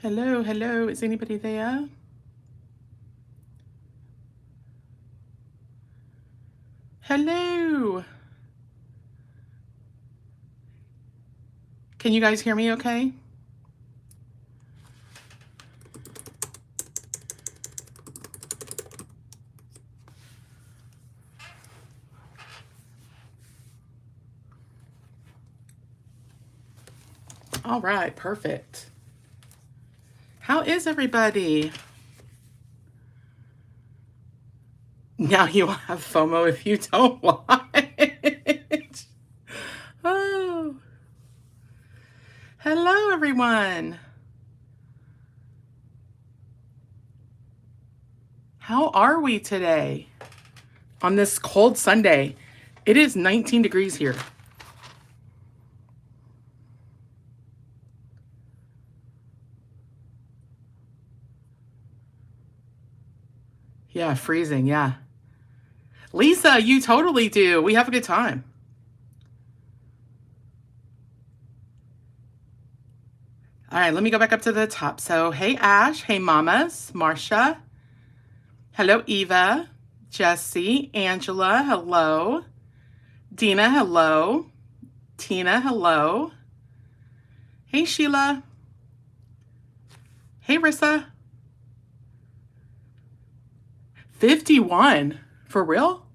Hello, hello. Is anybody there? Hello. Can you guys hear me okay? All right, perfect. How is everybody? Now you will have FOMO if you don't watch. Oh, hello, everyone. How are we today on this cold Sunday? It is 19 degrees here. Yeah, freezing. Yeah. Lisa, you totally do. We have a good time. All right, let me go back up to the top. So, hey, Ash. Hey, mamas. Marcia. Hello, Eva. Jesse. Angela. Hello. Dina. Hello. Tina. Hello. Hey, Sheila. Hey, Rissa. 51. For real?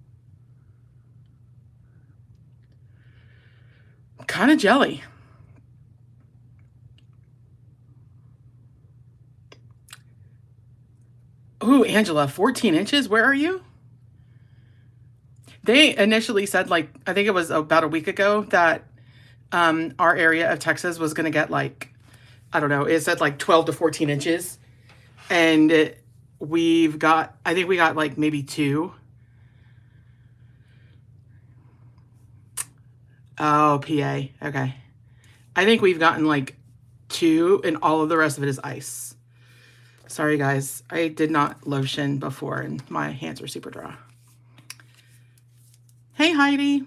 Kind of jelly. Ooh, Angela, 14 inches? Where are you? They initially said, like, I think it was about a week ago that our area of Texas was going to get, like, I don't know, it said like 12 to 14 inches. And we've got, I think we got like maybe 2. Oh, PA. Okay. I think we've gotten like 2, and all of the rest of it is ice. Sorry, guys. I did not lotion before, and my hands are super dry. Hey, Heidi.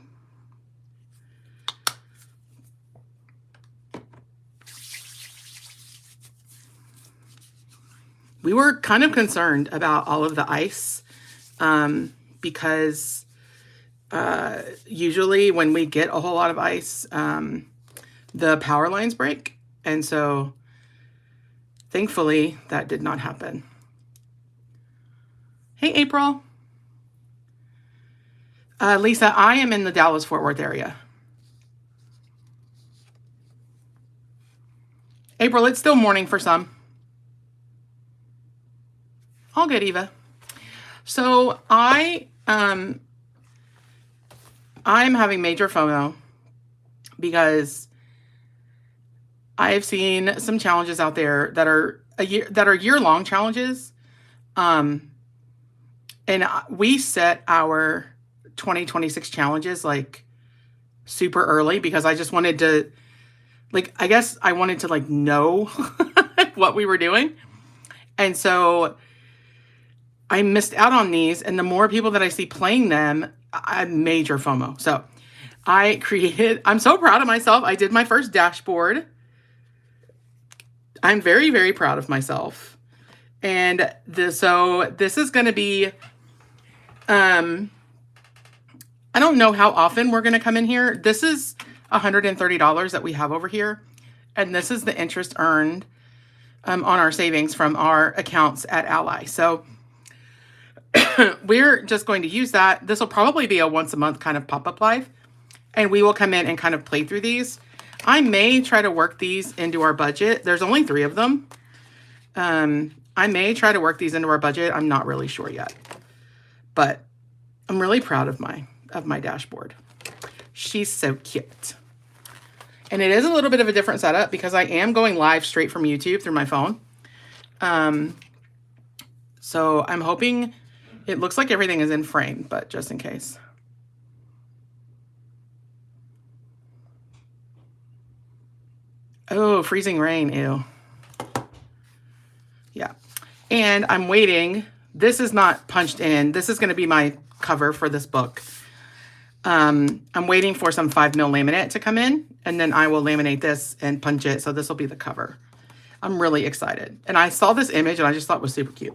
We were kind of concerned about all of the ice because usually when we get a whole lot of ice, the power lines break. And so thankfully that did not happen. Hey, April. Lisa, I am in the Dallas-Fort Worth area. April, it's still morning for some. All good, Eva. So I'm having major FOMO because I've seen some challenges out there that are year-long challenges. And we set our 2026 challenges like super early because I just wanted to, like, I guess I wanted to like know what we were doing. And so I missed out on these, and the more people that I see playing them, I'm major FOMO. So I'm so proud of myself. I did my first dashboard. I'm very, very proud of myself. And so this is going to be, I don't know how often we're going to come in here. This is $130 that we have over here. And this is the interest earned on our savings from our accounts at Ally. So we're just going to use that. This will probably be a once a month kind of pop-up live. And we will come in and kind of play through these. I may try to work these into our budget. There's only 3 of them. I may try to work these into our budget. I'm not really sure yet. But I'm really proud of my dashboard. She's so cute. And it is a little bit of a different setup because I am going live straight from YouTube through my phone. So I'm hoping it looks like everything is in frame, but just in case. Oh, freezing rain, ew. Yeah. And I'm waiting. This is not punched in. This is going to be my cover for this book. I'm waiting for some 5mm laminate to come in, and then I will laminate this and punch it. So this will be the cover. I'm really excited. And I saw this image and I just thought it was super cute.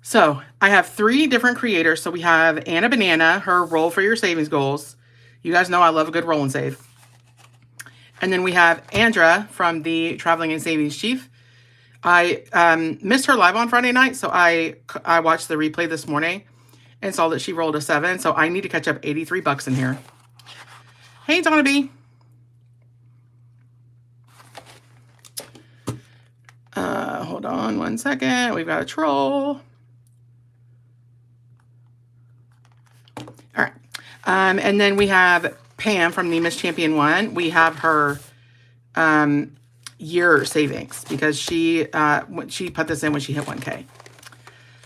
So I have 3 different creators. So we have Anna Banana, her roll for your savings goals. You guys know I love a good roll and save. And then we have Andra from the Traveling and Savings Chief. I missed her live on Friday night, so I watched the replay this morning and saw that she rolled a 7. So I need to catch up $83 in here. Hey, Donna B. Hold on one second. We've got a troll. All right. And then we have Pam from the Miss Champion 1. We have her year savings because she put this in when she hit 1K.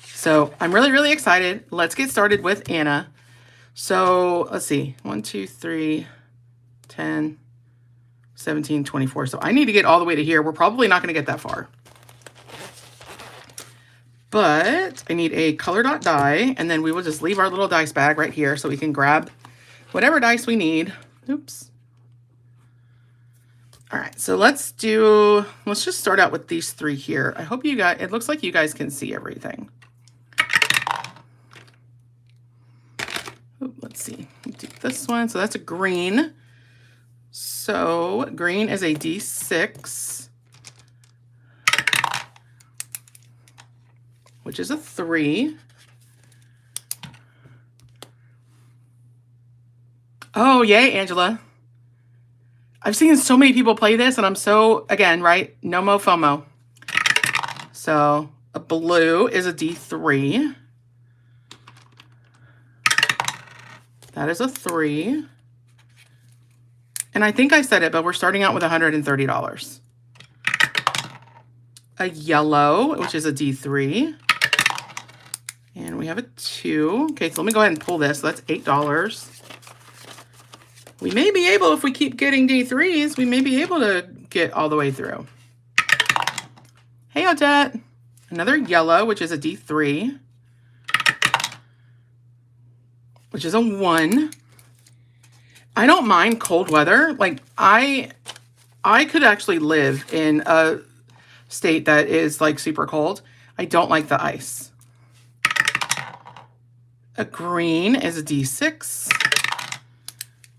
So I'm really, really excited. Let's get started with Anna. So let's see. 1, 2, 3, 10, 17, 24. So I need to get all the way to here. We're probably not going to get that far. But I need a color dot die, and then we will just leave our little dice bag right here so we can grab whatever dice we need. Oops. All right, so let's just start out with these 3 here. I hope you guys, it looks like you guys can see everything. Ooh, let's see, do this one. So that's a green. So green is a D6. Which is a 3. Oh, yay, Angela. I've seen so many people play this, and I'm so, again, right, no mo FOMO. So a blue is a D3. That is a 3. And I think I said it, but we're starting out with $130. A yellow, which is a D3. And we have a 2. Okay, so let me go ahead and pull this. So that's $8. We may be able, if we keep getting D3s, we may be able to get all the way through. Hey, Odette. Another yellow, which is a D3. Which is a 1. I don't mind cold weather. Like, I could actually live in a state that is, like, super cold. I don't like the ice. A green is a D6.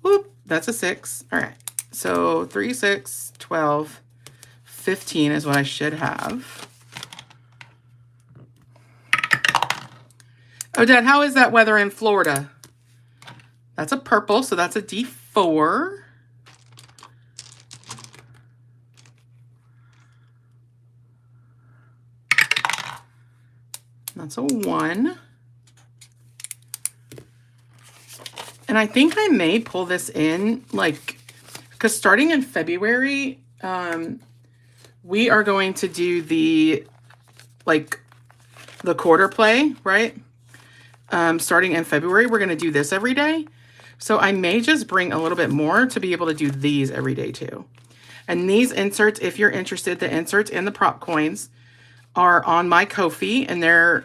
Whoop, that's a 6. All right. So 3, 6, 12, 15 is what I should have. Oh, Dad, how is that weather in Florida? That's a purple, so that's a D4. That's a 1. And I think I may pull this in, like, because starting in February, we are going to do the quarter play, right? Starting in February, we're going to do this every day. So I may just bring a little bit more to be able to do these every day too. And these inserts, if you're interested, the inserts and the prop coins are on my Ko-fi, and I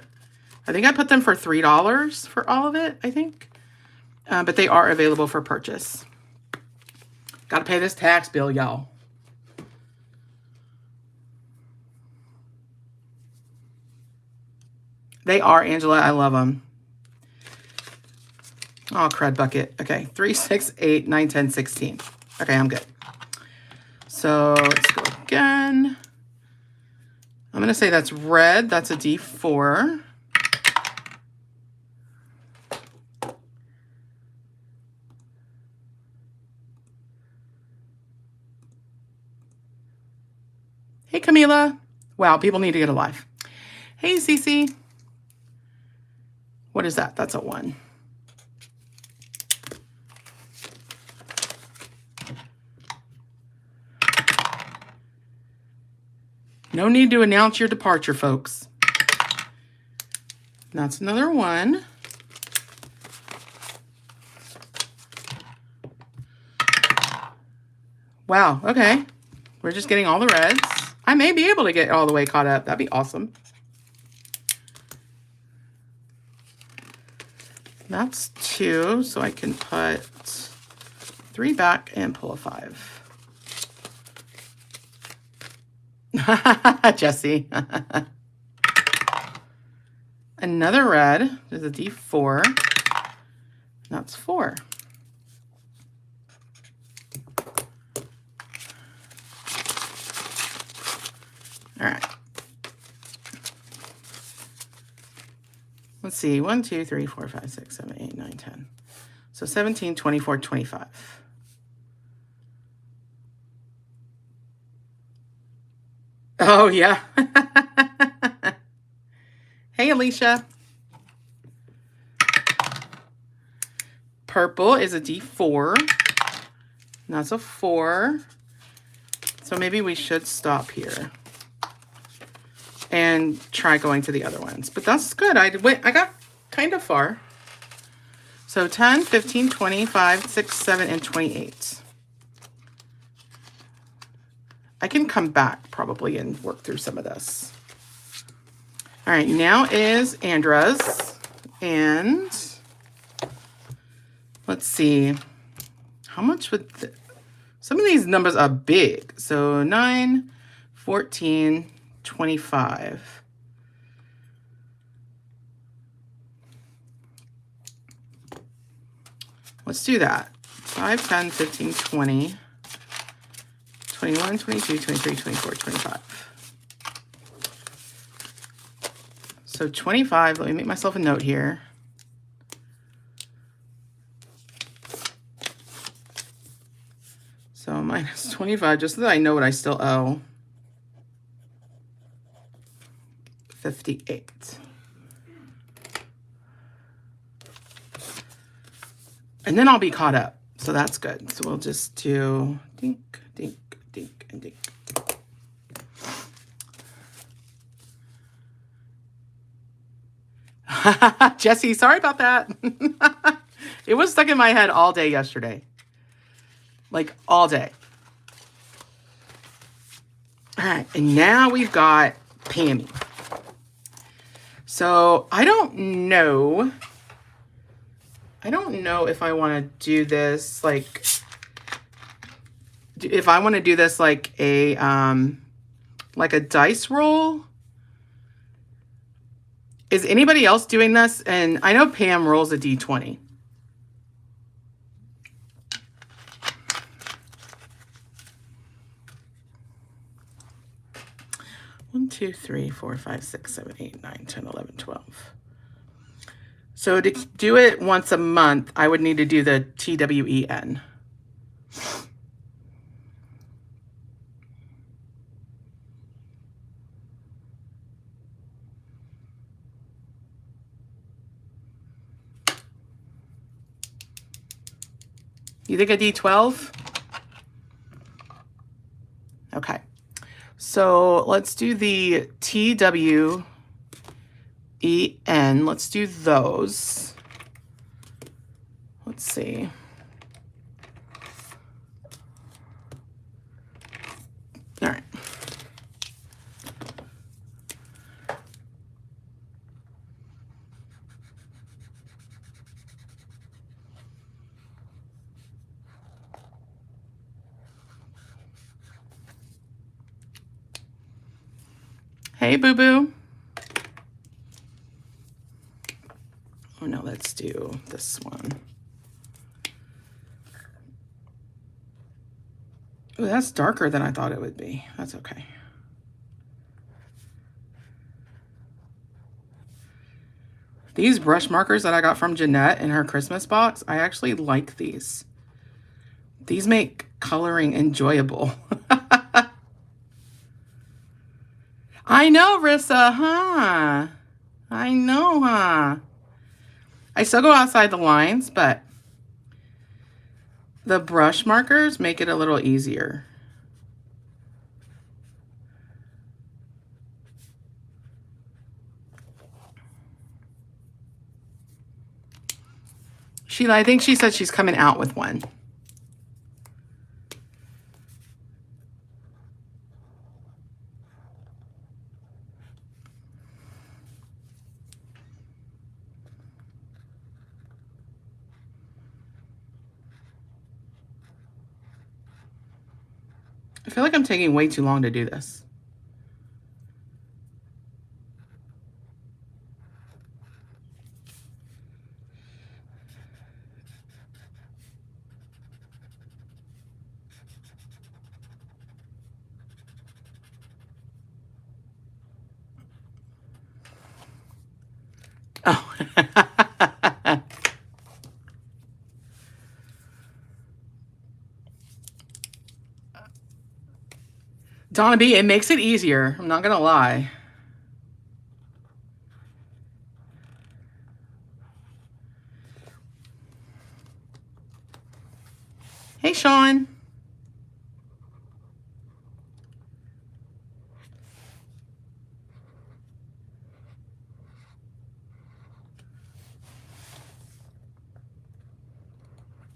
think I put them for $3 for all of it, I think. But they are available for purchase. Got to pay this tax bill, y'all. They are, Angela. I love them. Oh, crud bucket. Okay, 3, 6, 8, 9, 10, 16. Okay, I'm good. So let's go again. I'm going to say that's red. That's a D4. Hey, Camila. Wow, people need to get a life. Hey, Cece. What is that? That's a 1. No need to announce your departure, folks. That's another 1. Wow, okay. We're just getting all the reds. I may be able to get all the way caught up. That'd be awesome. That's 2, so I can put 3 back and pull a 5. Jesse. Another red. There's a D4. That's 4. All right. Let's see. 1, 2, 3, 4, 5, 6, 7, 8, 9, 10. So 17, 24, 25. Oh, yeah. Hey, Alicia. Purple is a D4. That's a 4. So maybe we should stop here and try going to the other ones. But that's good. I got kind of far. So 10, 15, 25, 6, 7, and 28. I can come back probably and work through some of this. All right, now is Andra's. And let's see. How much would... some of these numbers are big. So 9, 14, 25. Let's do that. 5, 10, 15, 20, 21, 22, 23, 24, 25. So 25, let me make myself a note here. So minus 25, just so that I know what I still owe. 58. And then I'll be caught up. So that's good. So we'll just do dink, dink, dink, and dink. Jesse, sorry about that. It was stuck in my head all day yesterday. Like all day. All right. And now we've got Pammy. So I don't know if I want to do this like a dice roll. Is anybody else doing this? And I know Pam rolls a D20. One, 2, 3, 4, 5, 6, 7, 8, 9, 10, 11, 12. So to do it once a month, I would need to do the TWEN. You think a D12? Okay. So let's do the TWEN. Let's do those. Let's see. All right. Hey, boo-boo. Oh, no, let's do this one. Oh, that's darker than I thought it would be. That's okay. These brush markers that I got from Jeanette in her Christmas box, I actually like these. These make coloring enjoyable. I know, Rissa, huh? I know, huh? I still go outside the lines, but the brush markers make it a little easier. Sheila, I think she said she's coming out with one. I feel like I'm taking way too long to do this. Donna B, it makes it easier. I'm not going to lie. Hey, Sean.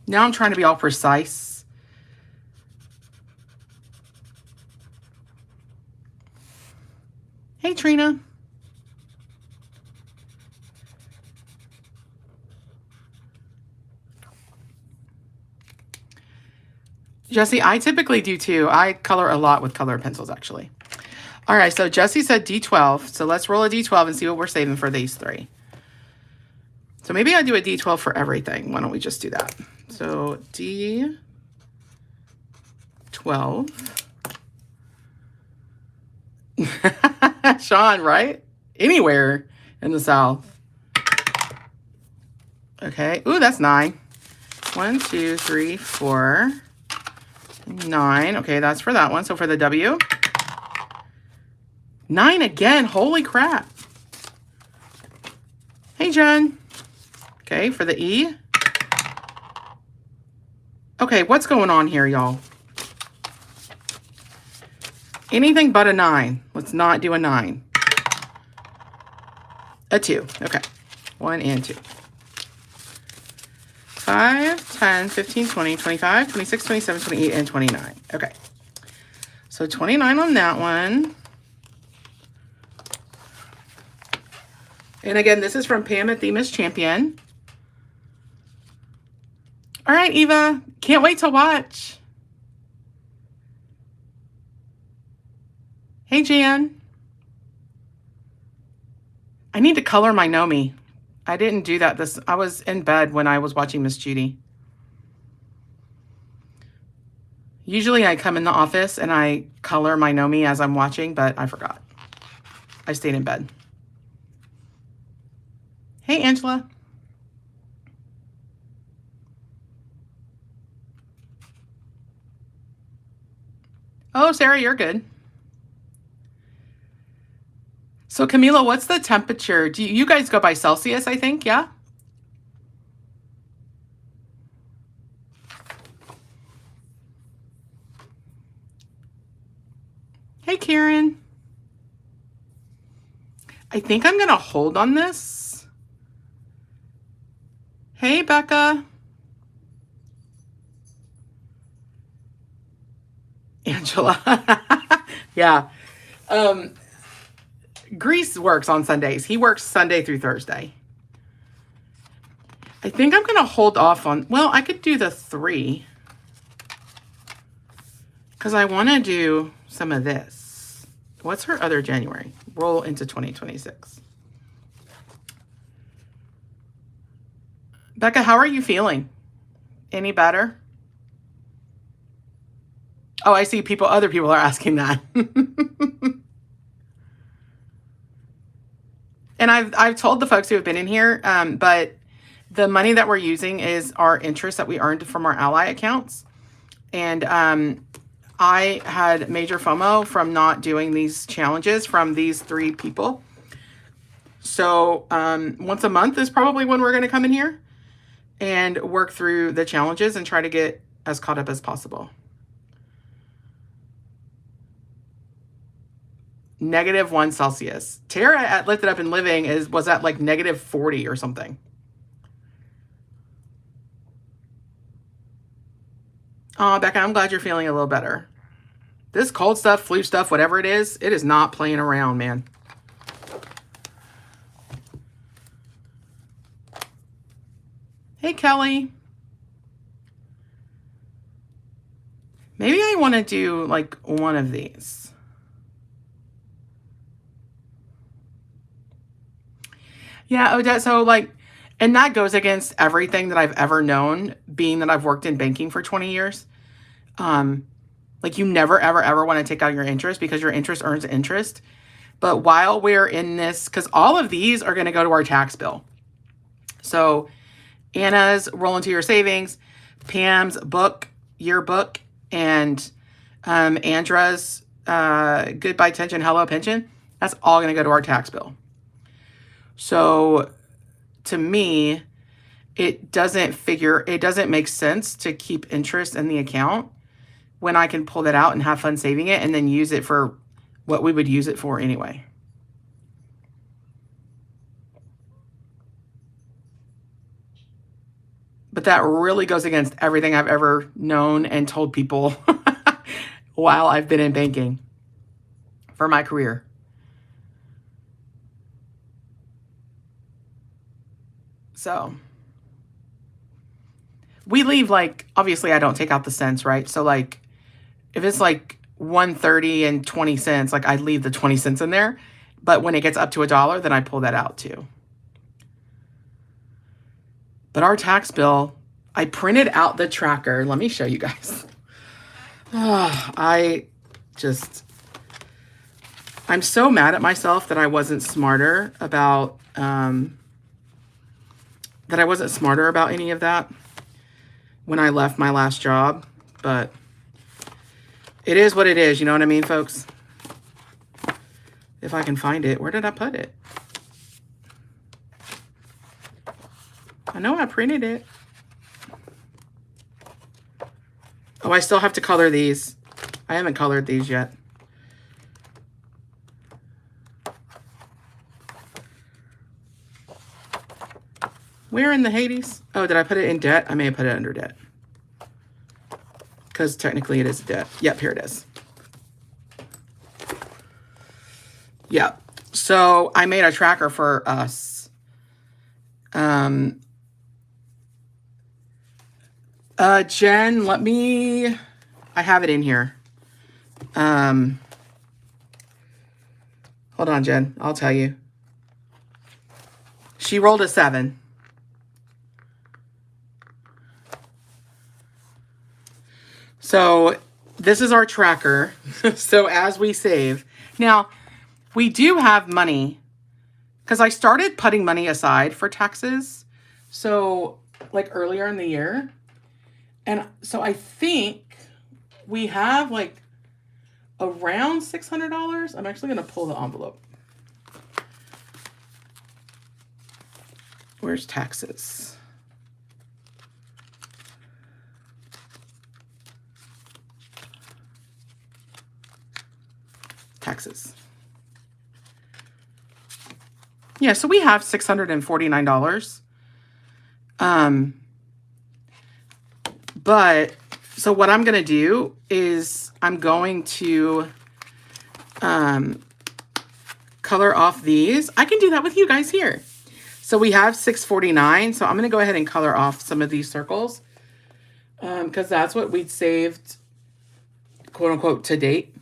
Now I'm trying to be all precise. Hey, Trina. Jesse, I typically do too. I color a lot with colored pencils, actually. All right, so Jesse said D12. So let's roll a D12 and see what we're saving for these three. So maybe I do a D12 for everything. Why don't we just do that? So D12. Sean, right? Anywhere in the South. Okay. Ooh, that's 9. 1, 2, 3, 4, 9. Okay, that's for that one. So for the W. 9 again. Holy crap. Hey, Jen. Okay, for the E. Okay, what's going on here, y'all? Anything but a 9. Let's not do a 9. A 2. Okay. 1 and 2. 5, 10, 15, 20, 25, 26, 27, 28, and 29. Okay. So 29 on that one. And again, this is from Pam at the Miss Champion. All right, Eva. Can't wait to watch. Hey, Jan. I need to color my Nomi. I didn't do that. I was in bed when I was watching Miss Judy. Usually I come in the office and I color my Nomi as I'm watching, but I forgot. I stayed in bed. Hey, Angela. Oh, Sarah, you're good. So, Camila, what's the temperature? Do you guys go by Celsius, I think? Yeah? Hey, Karen. I think I'm going to hold on this. Hey, Becca. Angela. Yeah. Grease works on Sundays. He works Sunday through Thursday. I think I'm going to hold off on... Well, I could do the 3. Because I want to do some of this. What's her other January? Roll into 2026. Becca, how are you feeling? Any better? Oh, I see other people are asking that. And I've told the folks who have been in here, but the money that we're using is our interest that we earned from our ally accounts. And I had major FOMO from not doing these challenges from these 3 people. So once a month is probably when we're going to come in here and work through the challenges and try to get as caught up as possible. -1 Celsius. Tara at Lifted Up and Living was at like -40 or something. Oh, Becca, I'm glad you're feeling a little better. This cold stuff, flu stuff, whatever it is not playing around, man. Hey, Kelly. Maybe I want to do like one of these. Yeah, Odette, so like, and that goes against everything that I've ever known, being that I've worked in banking for 20 years. Like you never, ever, ever want to take out your interest because your interest earns interest. But while we're in this, because all of these are going to go to our tax bill. So Anna's Roll Into Your Savings, Pam's book, yearbook, and Andra's Goodbye Pension, Hello Pension, that's all going to go to our tax bill. So to me, it doesn't make sense to keep interest in the account when I can pull that out and have fun saving it and then use it for what we would use it for anyway. But that really goes against everything I've ever known and told people while I've been in banking for my career. So we leave, like, obviously I don't take out the cents, right? So like if it's like 130 and 20 cents, like I leave the 20 cents in there. But when it gets up to $1, then I pull that out too. But our tax bill, I printed out the tracker. Let me show you guys. I'm so mad at myself that I wasn't smarter about any of that when I left my last job. But it is what it is. You know what I mean, folks? If I can find it. Where did I put it? I know I printed it. Oh, I still have to color these. I haven't colored these yet. Where in the Hades? Oh, did I put it in debt? I may have put it under debt. Because technically it is debt. Yep, here it is. Yep. So I made a tracker for us. Jen, I have it in here. Hold on, Jen. I'll tell you. She rolled a 7. So this is our tracker. So as we save. Now, we do have money because I started putting money aside for taxes. So like earlier in the year. And so I think we have like around $600. I'm actually going to pull the envelope. Where's taxes? Taxes. Yeah, so we have $649. But so what I'm going to do is I'm going to color off these. I can do that with you guys here. So we have $649. So I'm going to go ahead and color off some of these circles because that's what we'd saved, quote unquote, to date.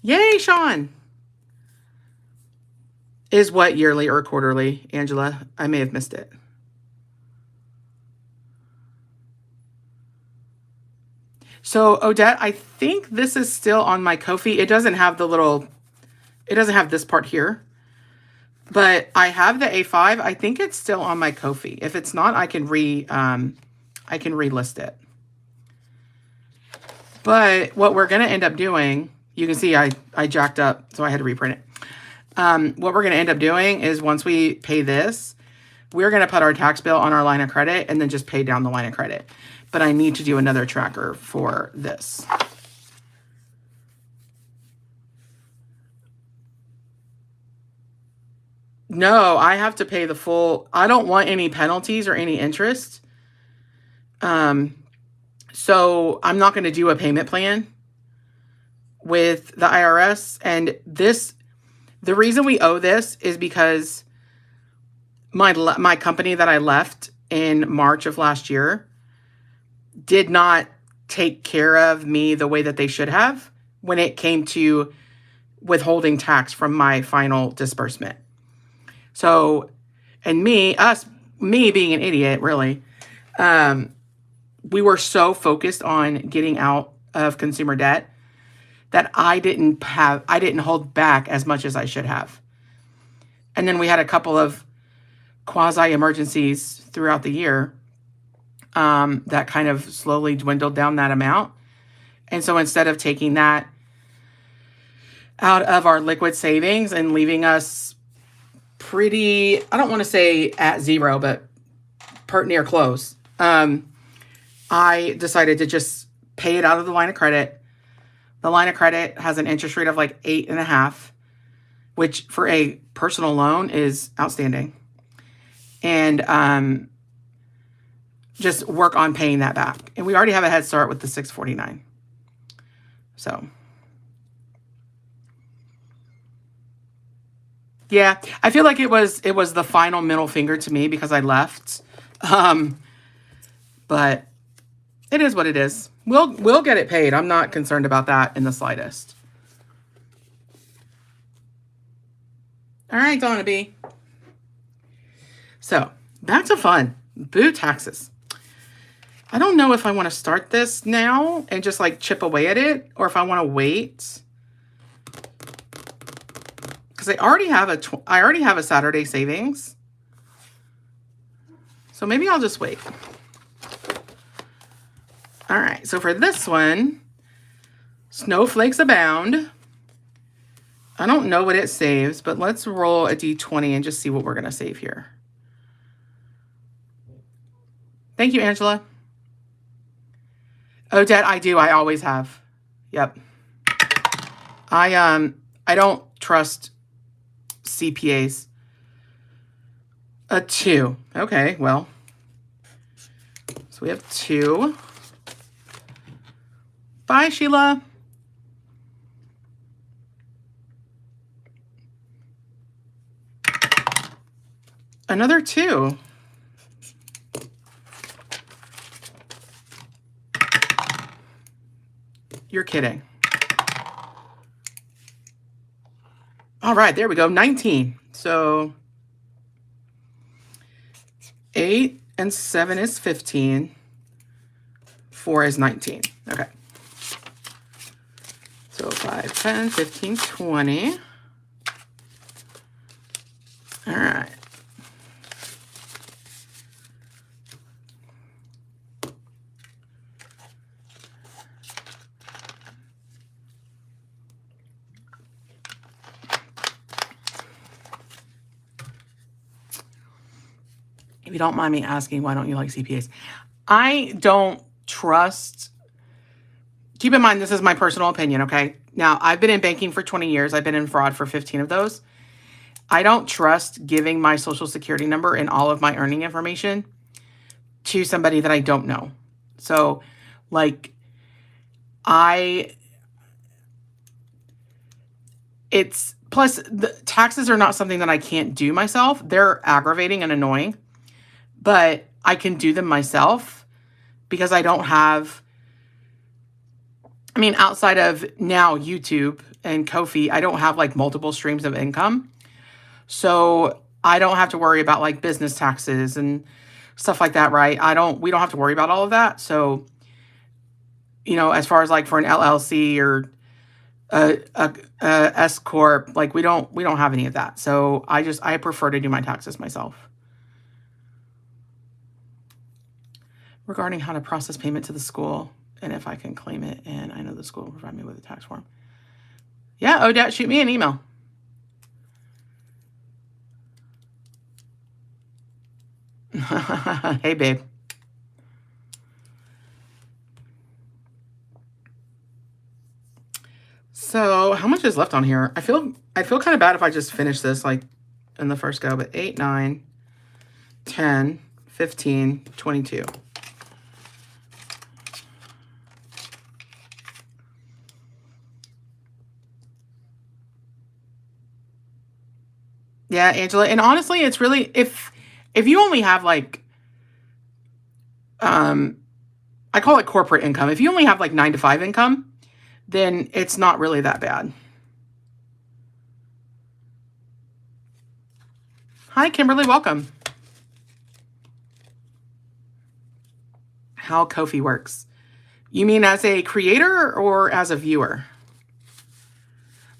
Yay, Sean. Is what yearly or quarterly, Angela? I may have missed it. So Odette, I think this is still on my Ko-fi. It doesn't have this part here, but I have the A5. I think it's still on my Ko-fi. If it's not, I can relist it. But what we're going to end up doing, you can see I jacked up, so I had to reprint it. What we're going to end up doing is once we pay this, we're going to put our tax bill on our line of credit and then just pay down the line of credit. But I need to do another tracker for this. No, I have to pay the full. I don't want any penalties or any interest. So I'm not going to do a payment plan with the IRS. And the reason we owe this is because my company that I left in March of last year did not take care of me the way that they should have when it came to withholding tax from my final disbursement. So, and me being an idiot, really, we were so focused on getting out of consumer debt that I didn't hold back as much as I should have. And then we had a couple of quasi emergencies throughout the year that kind of slowly dwindled down that amount. And so instead of taking that out of our liquid savings and leaving us pretty, I don't want to say at zero, but near close, I decided to just pay it out of the line of credit. The line of credit has an interest rate of like 8.5, which for a personal loan is outstanding. And just work on paying that back. And we already have a head start with the 649. So yeah, I feel like it was the final middle finger to me because I left. But it is what it is. We'll get it paid. I'm not concerned about that in the slightest. All right, Donna B. So back to fun. Boo taxes. I don't know if I want to start this now and just like chip away at it, or if I want to wait. Because I already have a Saturday savings. So maybe I'll just wait. All right, so for this one, snowflakes abound. I don't know what it saves, but let's roll a d20 and just see what we're going to save here. Thank you, Angela. Odette, I do. I always have. Yep. I don't trust CPAs. A 2. Okay, well. So we have 2. Bye, Sheila. Another 2. You're kidding. All right, there we go. 19. So 8 and 7 is 15. 4 is 19. Okay. So 5, 10, 15, 20. All right. If you don't mind me asking, why don't you like CPAs? I don't trust. Keep in mind, this is my personal opinion, okay? Now, I've been in banking for 20 years. I've been in fraud for 15 of those. I don't trust giving my social security number and all of my earning information to somebody that I don't know. So, like, plus, the taxes are not something that I can't do myself. They're aggravating and annoying, but I can do them myself because I don't have, I mean, outside of now YouTube and Ko-fi, I don't have like multiple streams of income. So I don't have to worry about like business taxes and stuff like that, right? We don't have to worry about all of that. So, you know, as far as like for an LLC or a S corp, like we don't have any of that. So I prefer to do my taxes myself. Regarding how to process payment to the school and if I can claim it, and I know the school will provide me with a tax form. Yeah, Odette, shoot me an email. Hey, babe. So how much is left on here? I feel kind of bad if I just finish this like in the first go, but 8, 9, 10, 15, 22. Yeah, Angela. And honestly, it's really, if you only have like, I call it corporate income. If you only have like 9 to 5 income, then it's not really that bad. Hi, Kimberly. Welcome. How Ko-fi works. You mean as a creator or as a viewer?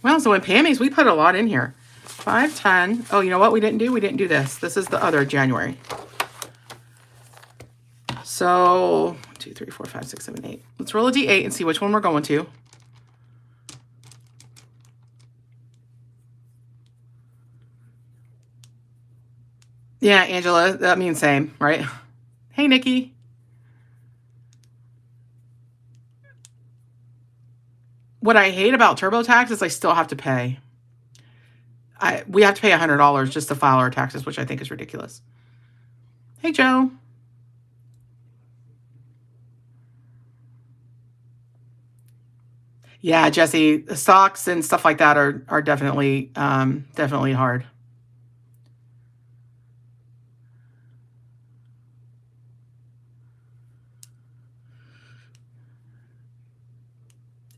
Well, so in Pammy's, we put a lot in here. 5, 10. Oh, you know what we didn't do? We didn't do this. This is the other January. So 1, 2, 3, 4, 5, 6, 7, 8. Let's roll a D8 and see which one we're going to. Yeah, Angela, that means same, right? Hey, Nikki. What I hate about TurboTax is I still have to pay. We have to pay $100 just to file our taxes, which I think is ridiculous. Hey, Joe. Yeah, Jesse, the stocks and stuff like that are definitely definitely hard.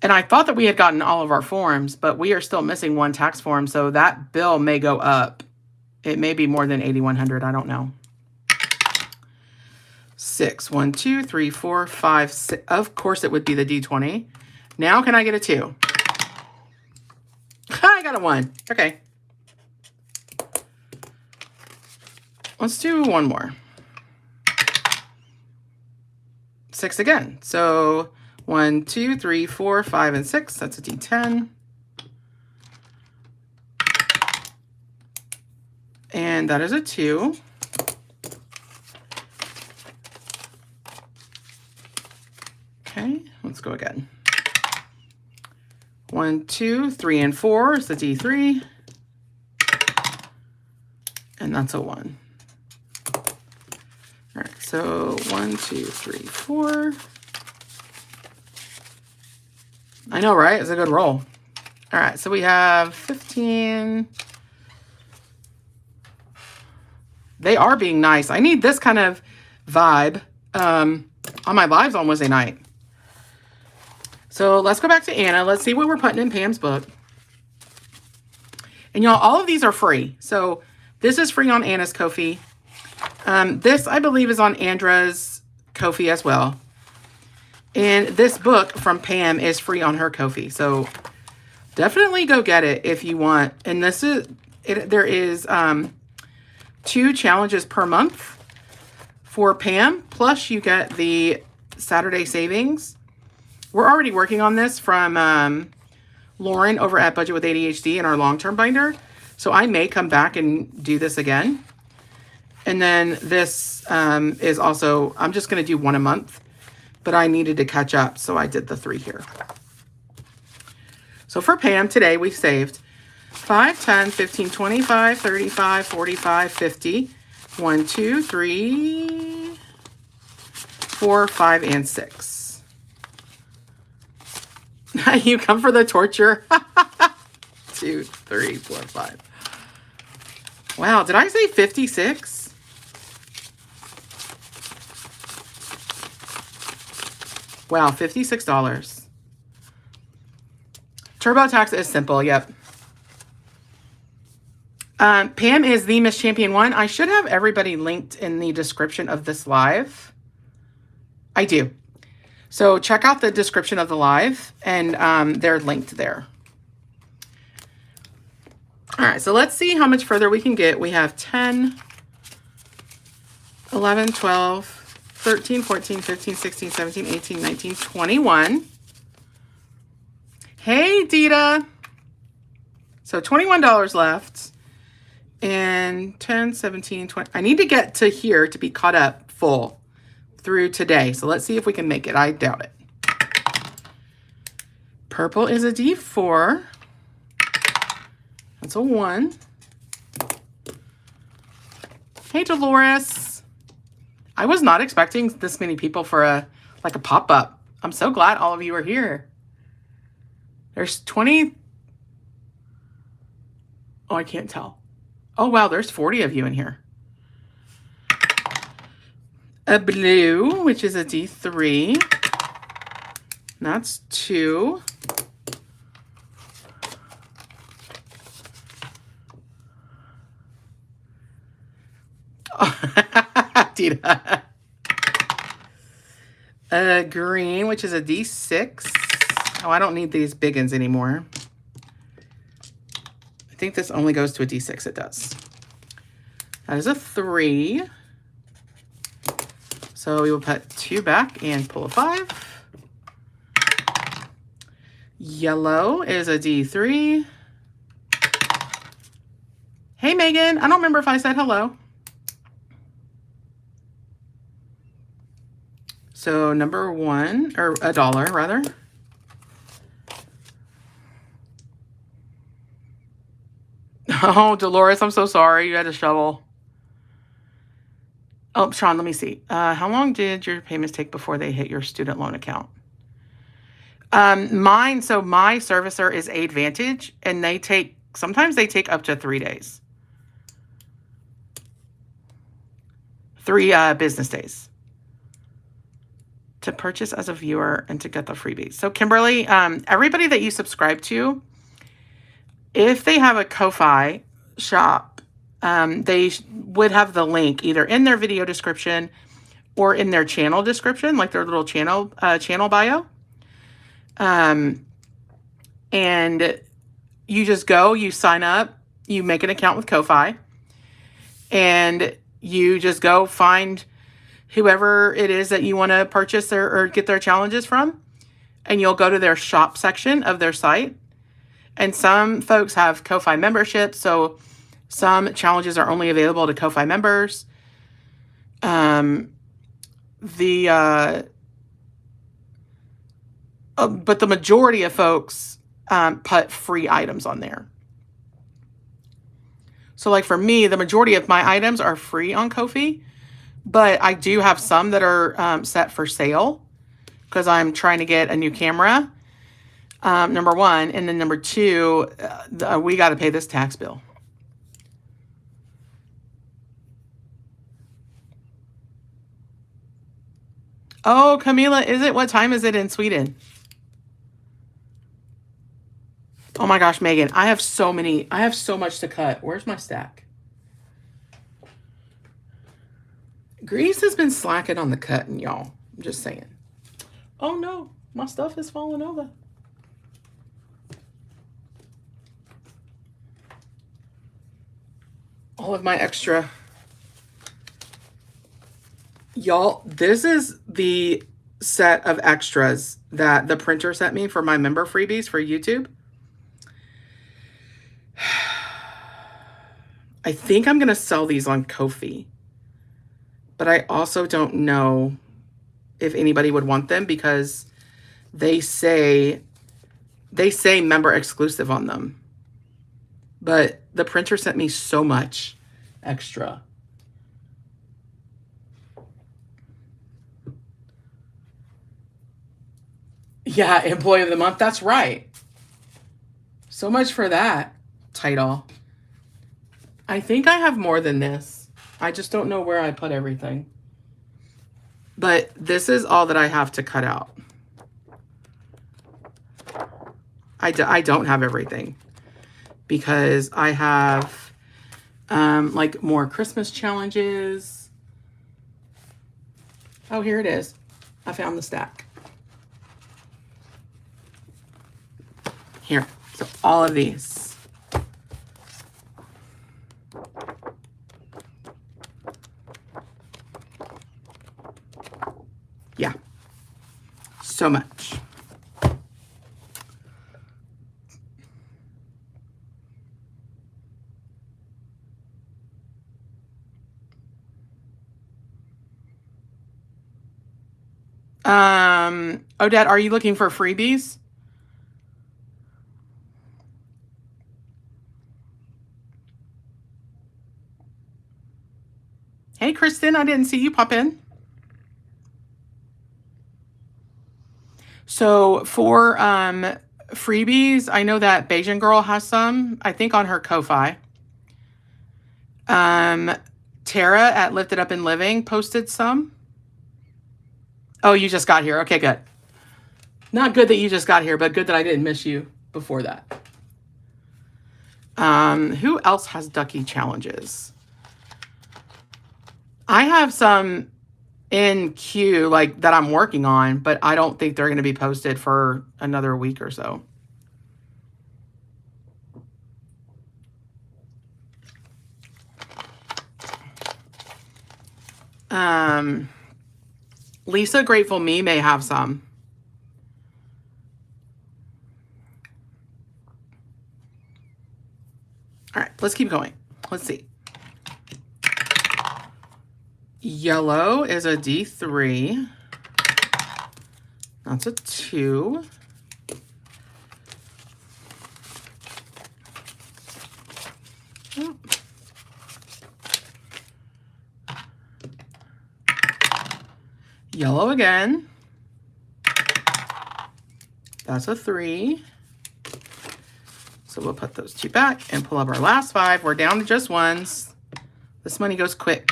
And I thought that we had gotten all of our forms, but we are still missing one tax form, so that bill may go up. It may be more than $8,100. I don't know. 6, 1, 2, 3, 4, 5, 6. Of course, it would be the D20. Now, can I get a 2? I got a 1. Okay. Let's do one more. 6 again. So 1, 2, 3, 4, 5, and 6. That's a D10. And that is a 2. Okay, let's go again. 1, 2, 3, and 4 is the D3. And that's a 1. All right, so 1, 2, 3, 4. I know, right? It's a good roll. All right, so we have 15. They are being nice. I need this kind of vibe on my lives on Wednesday night. So let's go back to Anna. Let's see what we're putting in Pam's book. And y'all, all of these are free. So this is free on Anna's Ko-fi. This, I believe, is on Andra's Ko-fi as well. And this book from Pam is free on her Ko-fi. So definitely go get it if you want. And this is, there is 2 challenges per month for Pam. Plus you get the Saturday savings. We're already working on this from Lauren over at Budget with ADHD in our long-term binder. So I may come back and do this again. And then this is also, I'm just going to do 1 a month. But I needed to catch up, so I did the 3 here. So for Pam, today we saved 5, 10, 15, 25, 35, 45, 50. 1, 2, 3, 4, 5, and 6. You come for the torture? 2, 3, 4, 5. Wow, did I say 56? Wow, $56. TurboTax is simple, yep. Pam is the Miss Champion 1. I should have everybody linked in the description of this live. I do. So check out the description of the live, and they're linked there. All right, so let's see how much further we can get. We have 10, 11, 12, 13, 14, 15, 16, 17, 18, 19, 21. Hey, Dita. So $21 left. And 10, 17, 20. I need to get to here to be caught up full through today. So let's see if we can make it. I doubt it. Purple is a D4. That's a 1. Hey, Dolores. I was not expecting this many people for a pop-up. I'm so glad all of you are here. There's 20. Oh, I can't tell. Oh, wow, there's 40 of you in here. A blue, which is a D3. That's 2. Dita. Green, which is a D6. Oh, I don't need these big ones anymore. think this only goes to a D6. It does. That is a 3. So we will put 2 back and pull a 5. Yellow is a D3. Hey, Megan. I don't remember if I said hello. So number 1, or $1 rather. Oh, Dolores, I'm so sorry. You had a shovel. Oh, Sean, let me see. How long did your payments take before they hit your student loan account? Mine, so my servicer is Aidvantage, and sometimes they take up to 3 days. 3 business days to purchase as a viewer and to get the freebies. So Kimberly, everybody that you subscribe to, if they have a Ko-Fi shop, they would have the link either in their video description or in their channel description, like their little channel bio. And you just go, you sign up, you make an account with Ko-Fi, and you just go find whoever it is that you want to purchase or get their challenges from, and you'll go to their shop section of their site. And some folks have Ko-Fi memberships, so some challenges are only available to Ko-Fi members. But the majority of folks put free items on there. So like for me, the majority of my items are free on Ko-Fi, but I do have some that are set for sale because I'm trying to get a new camera, number 1. And then number 2, we got to pay this tax bill. Oh, Camila, is it? What time is it in Sweden? Oh my gosh, Megan, I have so much to cut. Where's my stack? Grease has been slacking on the cutting, y'all. I'm just saying. Oh no, my stuff is falling over. All of my extra. Y'all, this is the set of extras that the printer sent me for my member freebies for YouTube. I think I'm going to sell these on Ko-Fi, but I also don't know if anybody would want them because they say member exclusive on them. But the printer sent me so much extra. Yeah, Employee of the Month. That's right. So much for that title. I think I have more than this. I just don't know where I put everything. But this is all that I have to cut out. I don't have everything because I have like more Christmas challenges. Oh, here it is. I found the stack. Here, so all of these. Yeah, so much. Odette, are you looking for freebies? Hey, Kristen, I didn't see you pop in. So for freebies, I know that Bayesian Girl has some, I think on her Ko-Fi. Tara at Lifted Up and Living posted some. Oh, you just got here. Okay, good. Not good that you just got here, but good that I didn't miss you before that. Who else has Ducky challenges? I have some in queue, like that I'm working on, but I don't think they're going to be posted for another week or so. Lisa Grateful Me may have some. All right, let's keep going. Let's see. Yellow is a D3. That's a 2. Oh. Yellow again. That's a 3. So we'll put those 2 back and pull up our last 5. We're down to just ones. This money goes quick.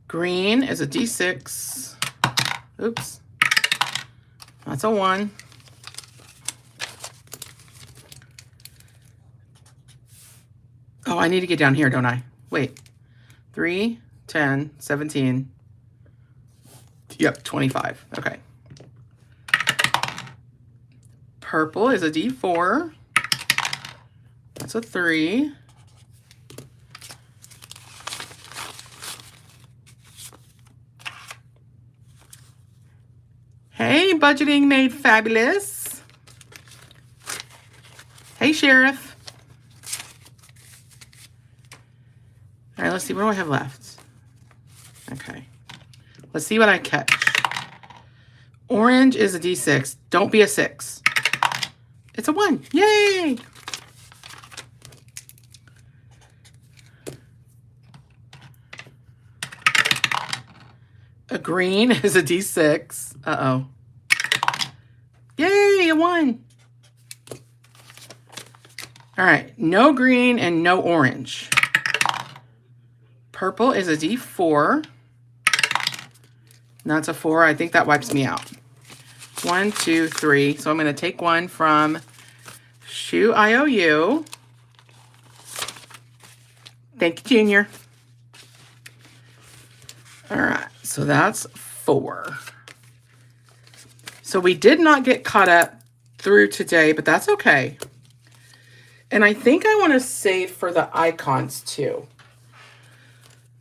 Green is a D6. Oops. That's a 1. Oh, I need to get down here, don't I? Wait. 3, 10, 17. Yep, 25. Okay. Purple is a D4. That's a 3. Hey, Budgeting Made Fabulous. Hey, Sheriff. All right, let's see. What do I have left? Okay. Let's see what I catch. Orange is a D6. Don't be a 6. It's a 1. Yay! A green is a D6. Uh-oh. Yay, a 1. All right, no green and no orange. Purple is a D4. That's a 4. I think that wipes me out. 1, 2, 3. So I'm going to take one from Shoe IOU. Thank you, Junior. All right, so that's 4. So we did not get caught up through today, but that's okay. And I think I want to save for the icons too.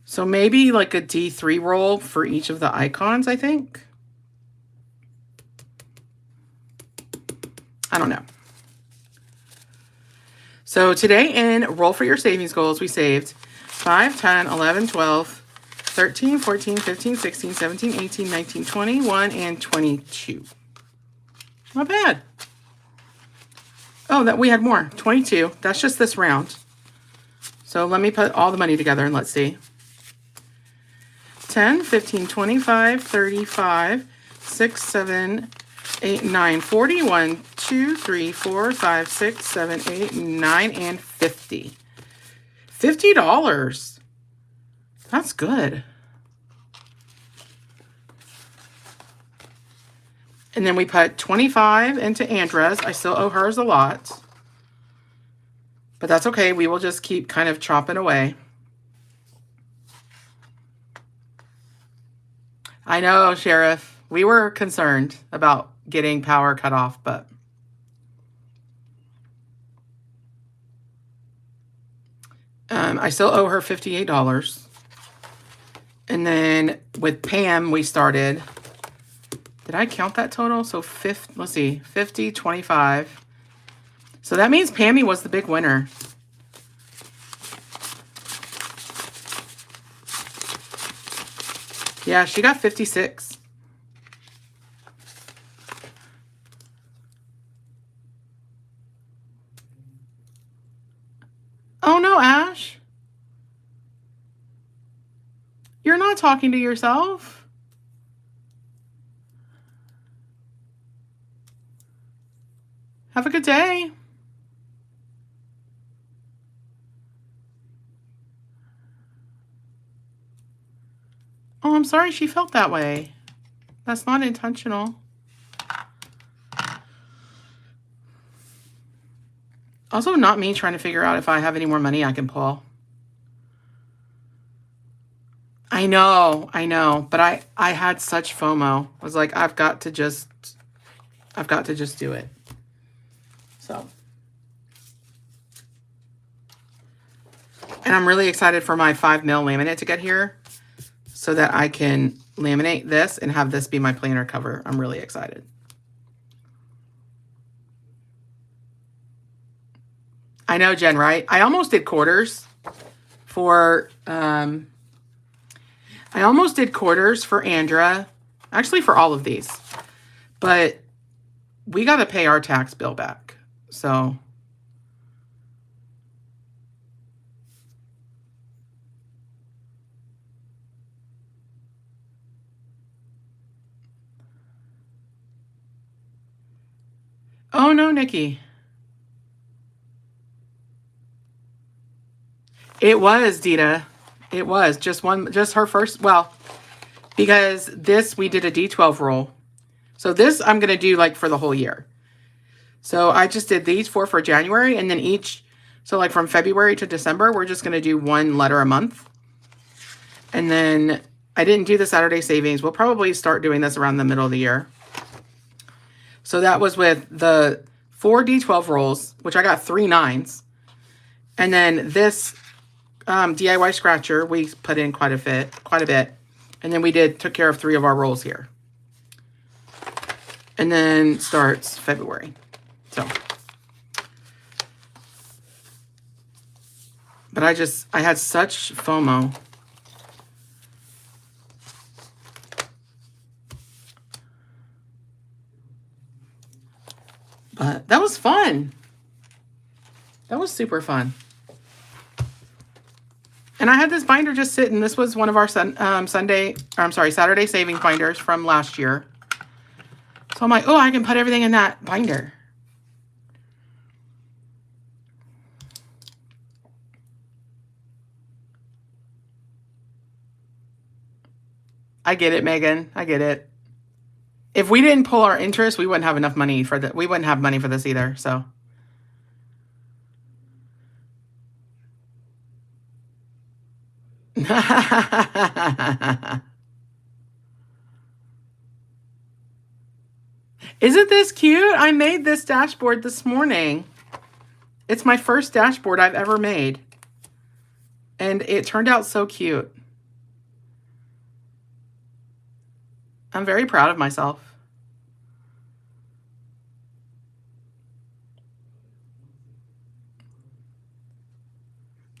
So maybe like a D3 roll for each of the icons, I think. I don't know. So today in Roll for Your Savings Goals, we saved 5, 10, 11, 12, 13, 14, 15, 16, 17, 18, 19, 21, and 22. Not bad. Oh, that we had more. 22. That's just this round. So let me put all the money together and let's see. 10, 15, 25, 35, 6, 7, 8, 9, 40, 1, 2, 3, 4, 5, 6, 7, 8, 9, and 50. $50. That's good. And then we put 25 into Andra's. I still owe hers a lot. But that's okay. We will just keep kind of chopping away. I know, Sheriff. We were concerned about getting power cut off, but I still owe her $58. And then with Pam, we started. Did I count that total? So let's see, 50, 25. So that means Pammy was the big winner. Yeah, she got 56. Oh no, Ash. You're not talking to yourself. Have a good day. Oh, I'm sorry she felt that way. That's not intentional. Also, not me trying to figure out if I have any more money I can pull. I know, but I had such FOMO. I was like, I've got to just do it. So. And I'm really excited for my 5 mil laminate to get here. so that I can laminate this and have this be my planner cover. I'm really excited. I know, Jen, right? I almost did quarters for Andra, actually for all of these, but we got to pay our tax bill back. So oh no, Nikki. It was, Dita. It was just her first, well, because this, we did a D12 roll. So this I'm going to do like for the whole year. So I just did these four for January, and then each, so like from February to December, we're just going to do one letter a month. And then I didn't do the Saturday savings. We'll probably start doing this around the middle of the year. So that was with the 4 D12 rolls, which I got 3 9s. And then this DIY scratcher, we put in quite a bit. And then we took care of 3 of our rolls here. And then starts February. So, but I had such FOMO. But that was fun. That was super fun. And I had this binder just sitting. This was one of our Saturday savings binders from last year. So I'm like, oh, I can put everything in that binder. I get it, Megan. I get it. If we didn't pull our interest, we wouldn't have enough money for that. We wouldn't have money for this either. So. Isn't this cute? I made this dashboard this morning. It's my first dashboard I've ever made. And it turned out so cute. I'm very proud of myself.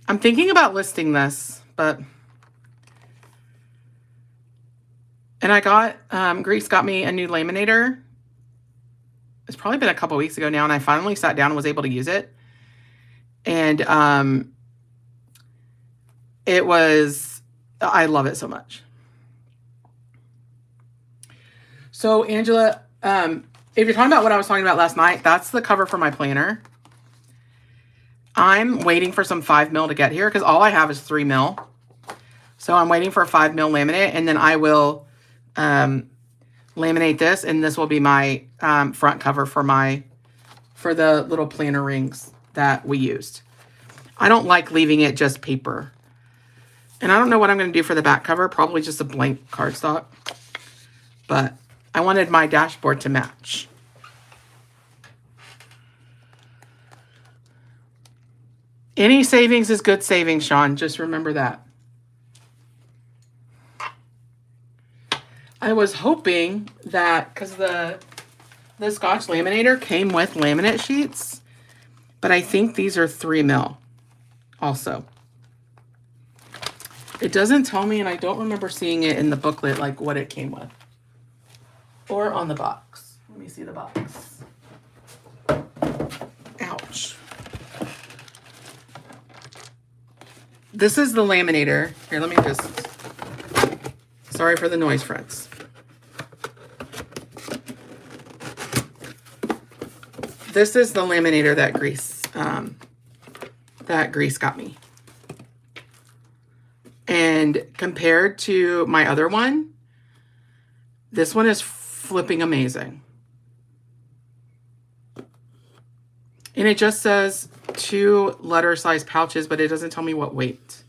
I'm thinking about listing this, but... And I got, Greece got me a new laminator. It's probably been a couple weeks ago now, and I finally sat down and was able to use it. And I love it so much. So, Angela, if you're talking about what I was talking about last night, that's the cover for my planner. I'm waiting for some 5mm to get here because all I have is 3mm. So I'm waiting for a 5mm laminate, and then I will laminate this, and this will be my front cover for the little planner rings that we used. I don't like leaving it just paper. And I don't know what I'm going to do for the back cover. Probably just a blank cardstock. But I wanted my dashboard to match. Any savings is good savings, Sean. Just remember that. I was hoping that, because the Scotch laminator came with laminate sheets, but I think these are 3mm also. It doesn't tell me, and I don't remember seeing it in the booklet, like what it came with. Or on the box. Let me see the box. Ouch. This is the laminator. Here, let me just... Sorry for the noise, friends. This is the laminator that Greece got me. And compared to my other one, this one is flipping amazing. And it just says 2 letter size pouches, but it doesn't tell me what weight.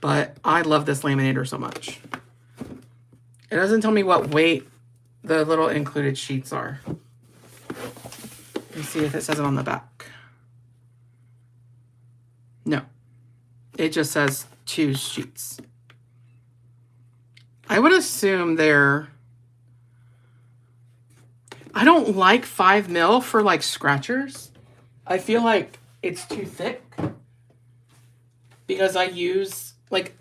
But I love this laminator so much. It doesn't tell me what weight the little included sheets are. Let me see if it says it on the back. No. it just says 2 sheets. I would assume they're... I don't like 5 mil for like scratchers. I feel like it's too thick because I use like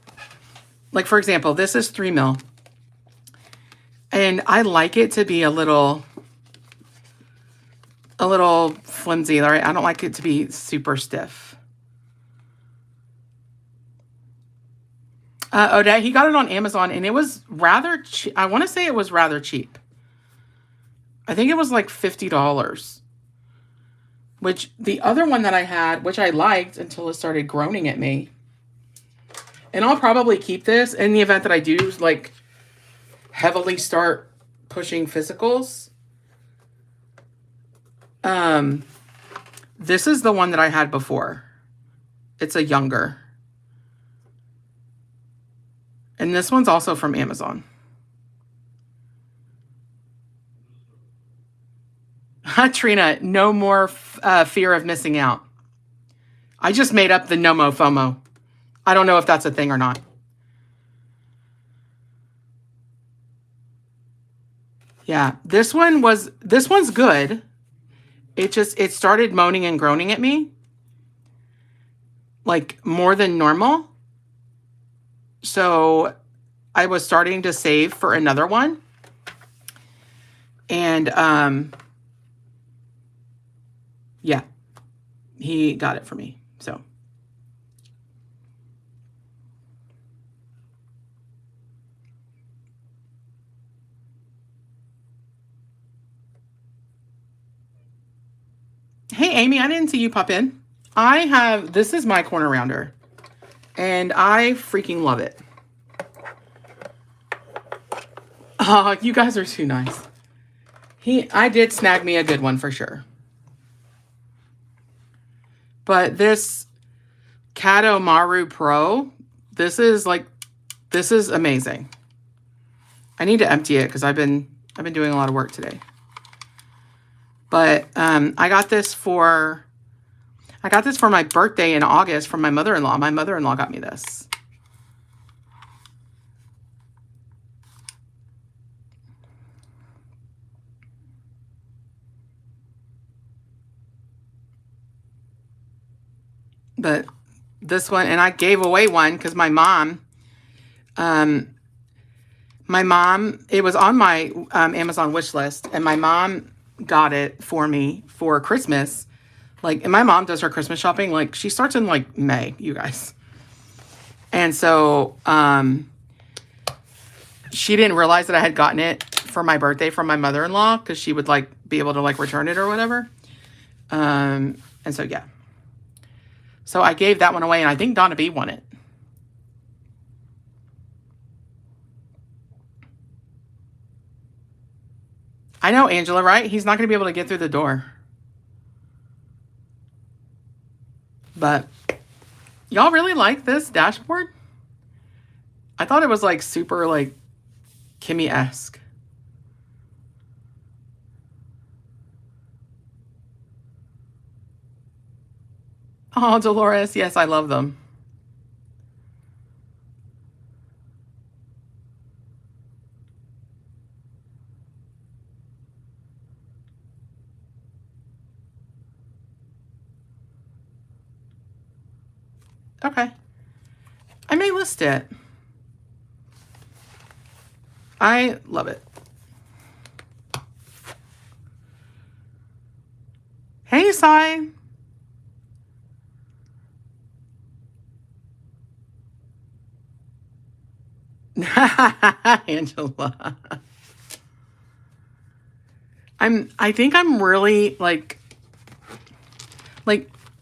for example, this is 3 mil. And I like it to be a little flimsy, right? I don't like it to be super stiff. Odette, he got it on Amazon and it was rather cheap. I want to say it was rather cheap. I think it was like $50. Which the other one that I had, which I liked until it started groaning at me. And I'll probably keep this in the event that I do like heavily start pushing physicals. This is the one that I had before. It's a younger. And this one's also from Amazon. Trina, no more fear of missing out. I just made up the NOMO FOMO. I don't know if that's a thing or not. Yeah, this one's good. It started moaning and groaning at me. Like more than normal. So I was starting to save for another one. And yeah, he got it for me. So hey, Amy, I didn't see you pop in. This is my corner rounder. And I freaking love it. Oh, you guys are too nice. I did snag me a good one for sure. But this Kato Maru Pro, this is amazing. I need to empty it because I've been doing a lot of work today. But I got this for my birthday in August from my mother-in-law. My mother-in-law got me this. But this one, and I gave away one because my mom, it was on my Amazon wish list, and my mom got it for me for Christmas. Like, and my mom does her Christmas shopping, like, she starts in, like, May, you guys. And so, she didn't realize that I had gotten it for my birthday from my mother-in-law, because she would, like, be able to, like, return it or whatever. And so, yeah. So, I gave that one away, and I think Donna B won it. I know, Angela, right? He's not going to be able to get through the door. But y'all really like this dashboard? I thought it was like super like Kimmy-esque. Oh, Dolores. Yes, I love them. Okay. I may list it. I love it. Hey, Sai. Angela. I think I'm really like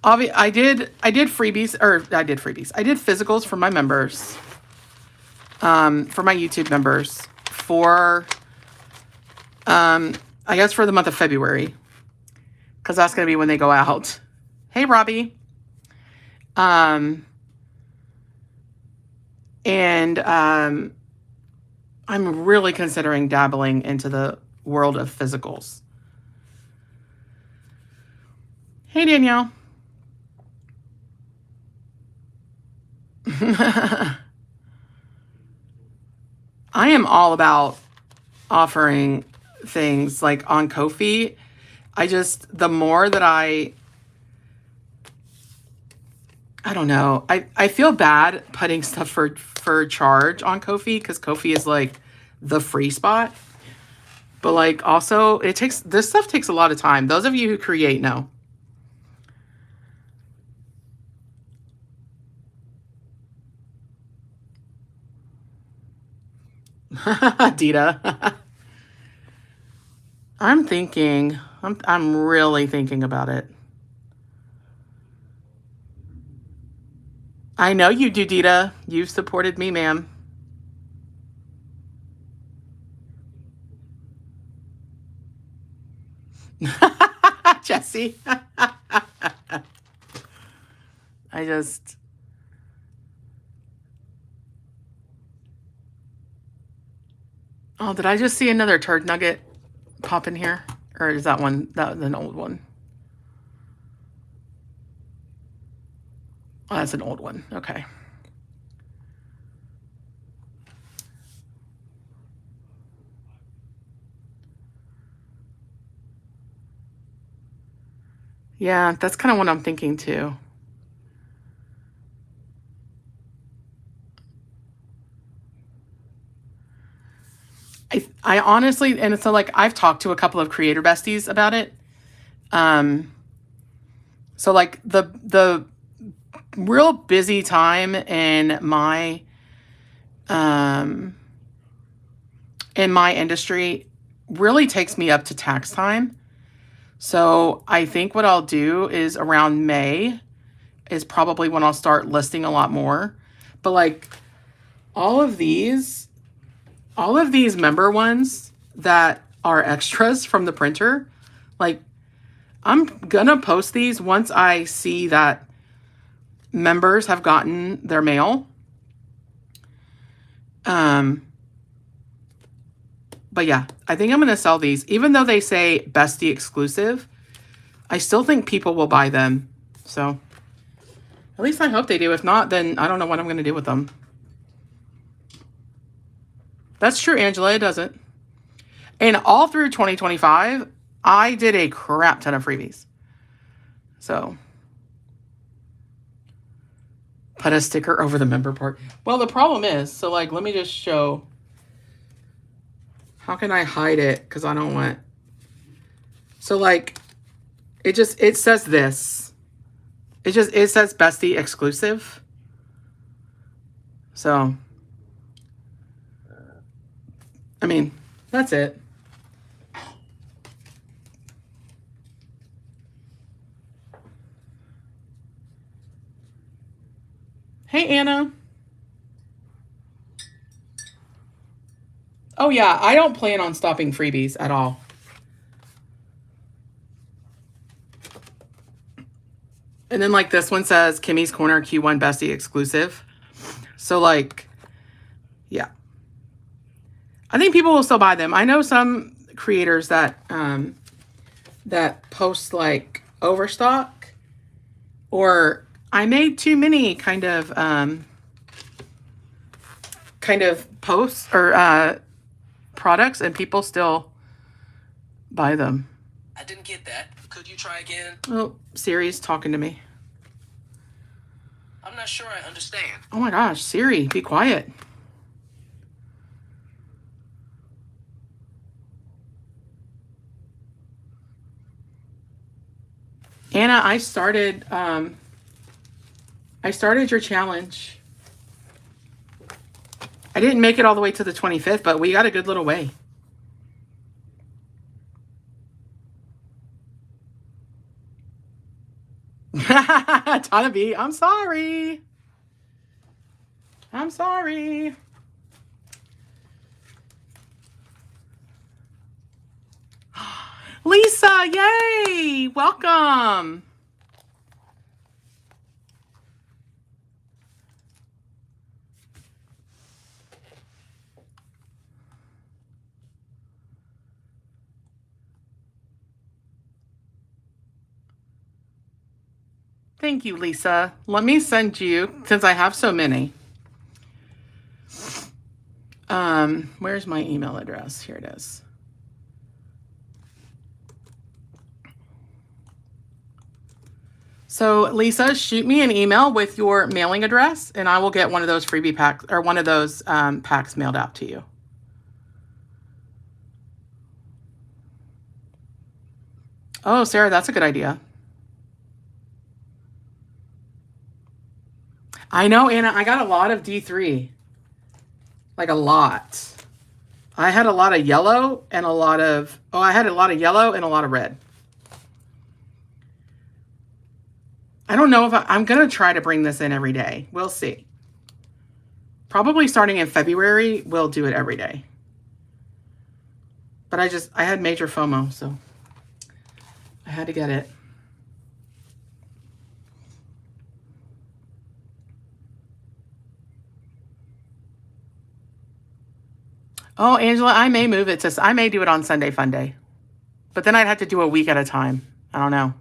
I did freebies, or I did physicals for my members, for my YouTube members for, I guess for the month of February, because that's going to be when they go out. Hey, Robbie. And, I'm really considering dabbling into the world of physicals. Hey, Danielle. I am all about offering things like on Ko-fi. The more that I don't know. I feel bad putting stuff for charge on Ko-fi because Ko-fi is like the free spot. But like also this stuff takes a lot of time. Those of you who create know. Dita. I'm thinking. I'm really thinking about it. I know you do, Dita. You've supported me, ma'am. Jesse. I just. Oh, did I just see another turd nugget pop in here? Or is that an old one? Oh, that's an old one. Okay. Yeah, that's kind of what I'm thinking too. I honestly, and so like I've talked to a couple of creator besties about it. So like the real busy time in my industry really takes me up to tax time. So I think what I'll do is around May is probably when I'll start listing a lot more. But like all of these member ones that are extras from the printer, like I'm gonna post these once I see that members have gotten their mail. But yeah, I think I'm gonna sell these. Even though they say bestie exclusive, I still think people will buy them. So at least I hope they do. If not, then I don't know what I'm gonna do with them. That's true, Angela, it doesn't. And all through 2025, I did a crap ton of freebies. So put a sticker over the member part. Well, the problem is, so like, let me just show. How can I hide it? Because I don't want. So like, it says this. It says bestie exclusive. So, I mean, that's it. Hey, Anna. Oh, yeah, I don't plan on stopping freebies at all. And then, like, this one says Kimmy's Corner Q1 Bestie exclusive. So, like, yeah. I think people will still buy them. I know some creators that post, like, overstock or I made too many kind of posts or products, and people still buy them. I didn't get that. Could you try again? Oh, Siri's talking to me. I'm not sure I understand. Oh my gosh, Siri, be quiet. Anna, I started your challenge. I didn't make it all the way to the 25th, but we got a good little way. Tana B, I'm sorry. I'm sorry. Lisa, yay! Welcome. Thank you, Lisa. Let me send you, since I have so many. Where's my email address? Here it is. So Lisa, shoot me an email with your mailing address and I will get one of those freebie packs or one of those packs mailed out to you. Oh, Sarah, that's a good idea. I know, Anna, I got a lot of D3. Like a lot. I had a lot of yellow and a lot of, I had a lot of yellow and a lot of red. I don't know if I'm going to try to bring this in every day. We'll see. Probably starting in February, we'll do it every day. But I had major FOMO, so I had to get it. Oh, Angela, I may move it to, I may do it on Sunday Fun Day. But then I'd have to do a week at a time. I don't know.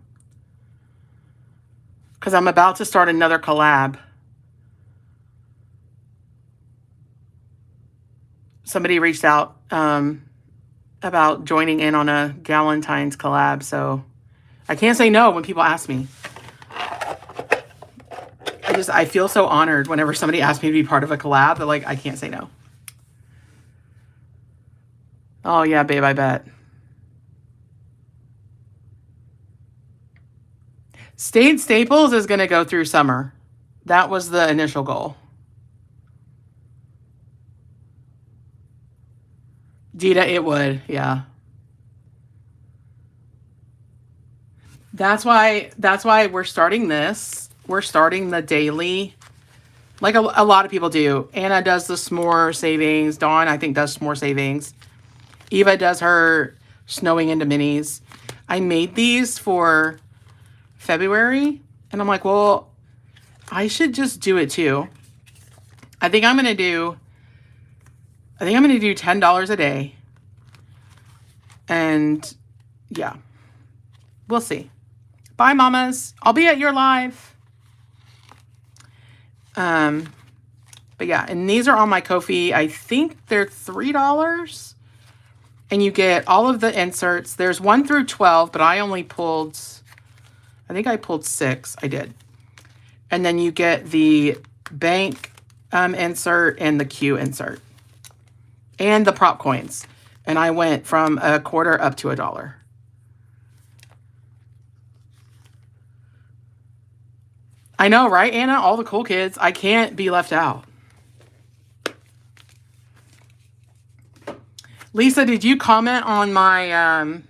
Because I'm about to start another collab. Somebody reached out about joining in on a Galentine's collab, so I can't say no when people ask me. I feel so honored whenever somebody asks me to be part of a collab that like I can't say no. Oh yeah, babe, I bet. State Staples is going to go through summer. That was the initial goal. Dita, it would, yeah. That's why we're starting this. We're starting the daily, like a lot of people do. Anna does the s'more savings. Dawn, I think, does s'more savings. Eva does her snowing into minis. I made these for February, and I'm like, well, I should just do it too. I think I'm going to do $10 a day. And yeah, we'll see. Bye, mamas. I'll be at your live. But yeah, and these are on my Ko-fi. I think they're $3. And you get all of the inserts. There's 1 through 12, but I pulled 6. I did. And then you get the bank insert and the Q insert. And the prop coins. And I went from a quarter up to $1. I know, right, Anna? All the cool kids. I can't be left out. Lisa, did you comment on my,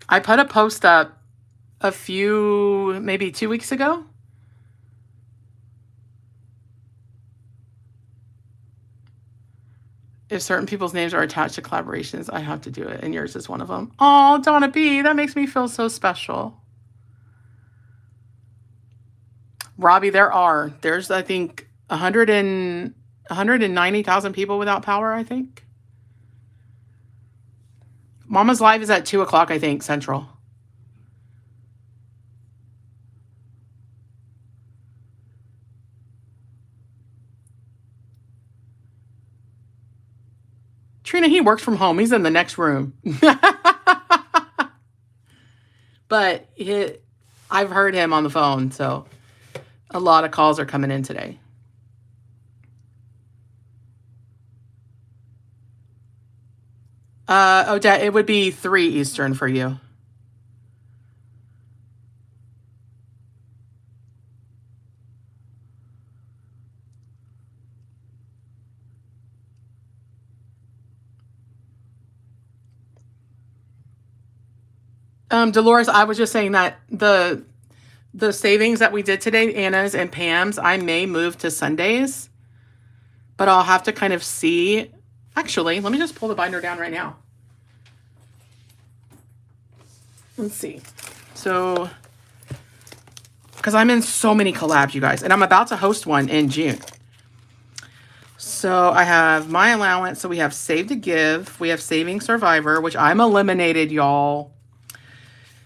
I put a post up maybe 2 weeks ago? If certain people's names are attached to collaborations, I have to do it, and yours is one of them. Oh, Donna B, that makes me feel so special. Robbie, there's, I think, 190,000 people without power, I think. Mama's live is at 2 o'clock, I think, Central. Trina, he works from home. He's in the next room. But I've heard him on the phone, so a lot of calls are coming in today. Odette, it would be 3 Eastern for you. Dolores, I was just saying that the savings that we did today, Anna's and Pam's, I may move to Sundays, but I'll have to kind of see. Actually, let me just pull the binder down right now. Let's see. So, because I'm in so many collabs, you guys, and I'm about to host one in June. So I have my allowance. So we have Save to Give. We have Saving Survivor, which I'm eliminated, y'all.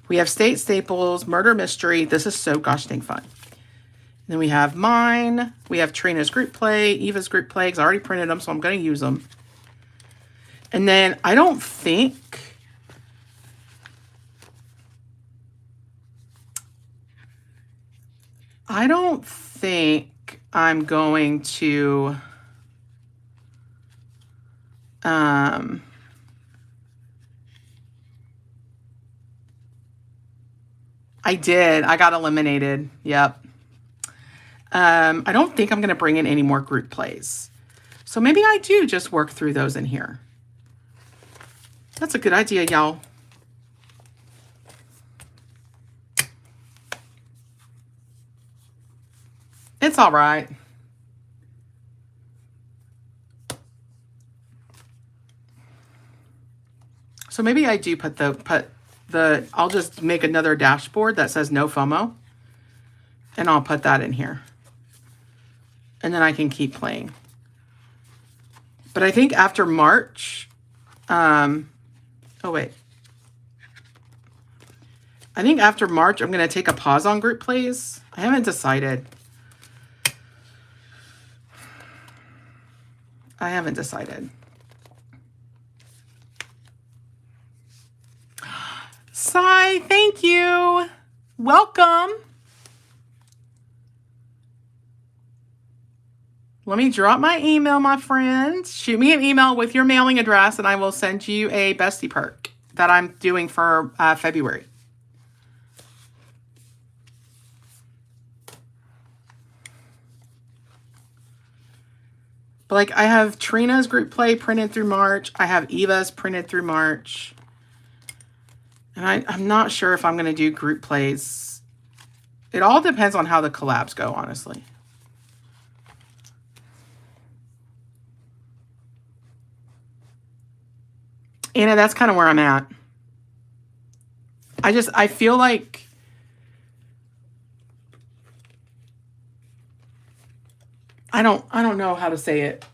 We have State Staples, Murder Mystery. This is so gosh dang fun. Then we have mine. We have Trina's group play, Eva's group play. I already printed them, so I'm going to use them. And then I don't think I'm going to I did. I got eliminated. Yep. I don't think I'm going to bring in any more group plays. So maybe I do just work through those in here. That's a good idea, y'all. It's all right. So maybe I do put the I'll just make another dashboard that says no FOMO. And I'll put that in here. And then I can keep playing. But I think after March, oh wait. I think after March, I'm going to take a pause on group plays. I haven't decided. Sai, thank you. Welcome. Let me drop my email, my friends. Shoot me an email with your mailing address and I will send you a bestie perk that I'm doing for February. But like I have Trina's group play printed through March. I have Eva's printed through March. And I'm not sure if I'm going to do group plays. It all depends on how the collabs go, honestly. Anna, that's kind of where I'm at. I feel like I don't know how to say it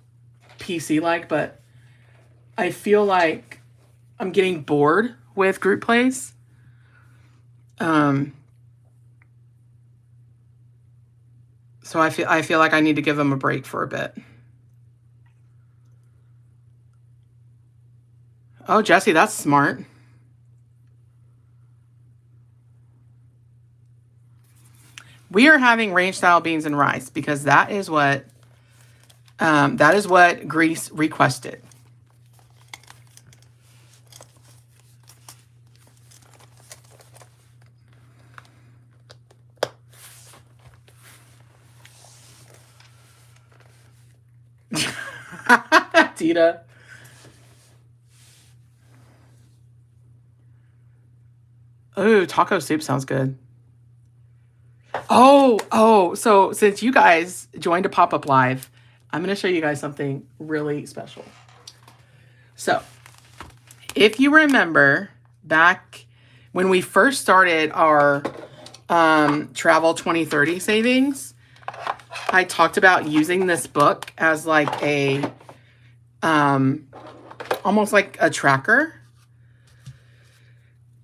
PC like, but I feel like I'm getting bored with group plays. So I feel like I need to give them a break for a bit. Oh, Jesse, that's smart. We are having range style beans and rice because that is what Greece requested. Tita. Oh, taco soup sounds good. Oh, so since you guys joined a pop-up live, I'm going to show you guys something really special. So, if you remember back when we first started our Travel 2030 savings, I talked about using this book as like a, almost like a tracker.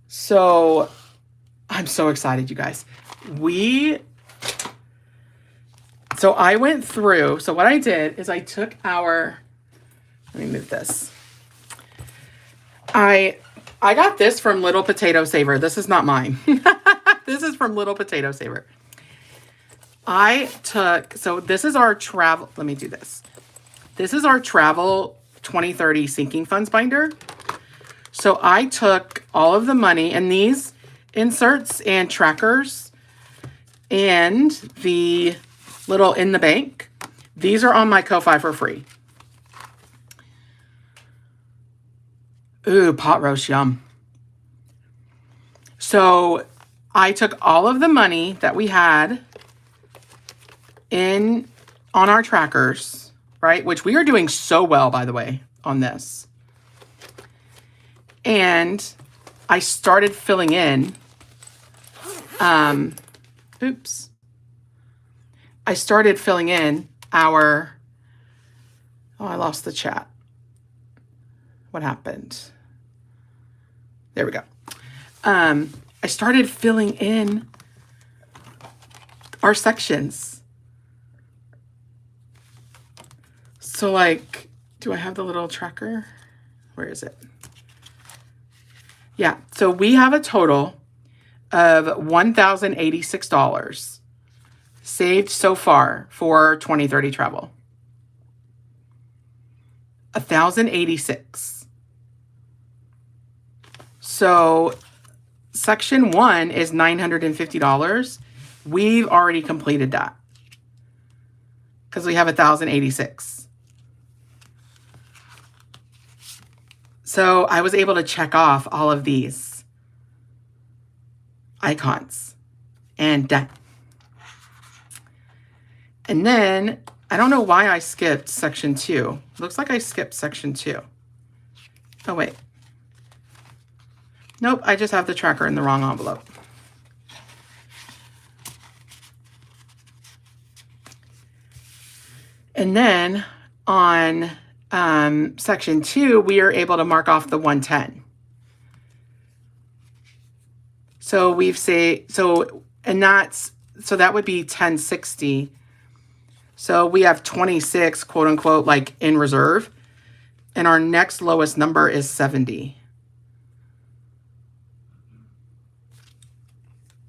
So, I'm so excited, you guys. So I went through, so what I did is I took let me move this. I got this from Little Potato Saver. This is not mine. This is from Little Potato Saver. So this is our travel, let me do this. This is our Travel 2030 sinking funds binder. So I took all of the money and these inserts and trackers and the little in the bank. These are on my Ko-Fi for free. Ooh, pot roast, yum. So I took all of the money that we had on our trackers, right? Which we are doing so well, by the way, on this. And I started filling in, I started filling in I lost the chat. What happened? There we go. I started filling in our sections. So like, do I have the little tracker? Where is it? Yeah, so we have a total of $1,086 saved so far for 2030 travel. 1,086. So section 1 is $950. We've already completed that because we have 1,086. So I was able to check off all of these icons and done. And then I don't know why I skipped section 2. Looks like I skipped section 2. Oh, wait. Nope, I just have the tracker in the wrong envelope. And then on section 2, we are able to mark off the 110. So we've say so, and that's so that would be 1060. So we have 26, quote unquote, like in reserve, and our next lowest number is 70.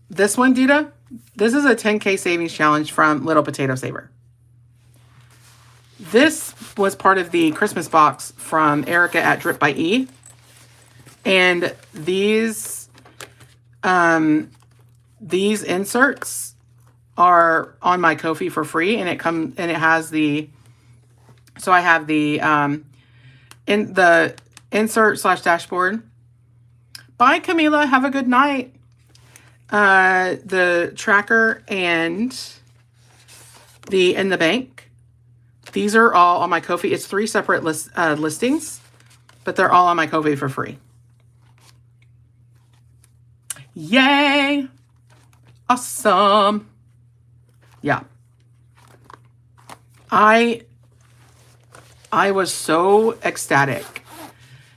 This one, Dita, this is a 10K savings challenge from Little Potato Saver. This was part of the Christmas box from Erica at Drip by E. And these inserts are on my Ko-fi for free, and it has the, so I have the in the insert / dashboard. Bye, Camila. Have a good night. The tracker and the in the bank. These are all on my Ko-fi. It's 3 separate listings, but they're all on my Ko-fi for free. Yay! Awesome. Yeah. I was so ecstatic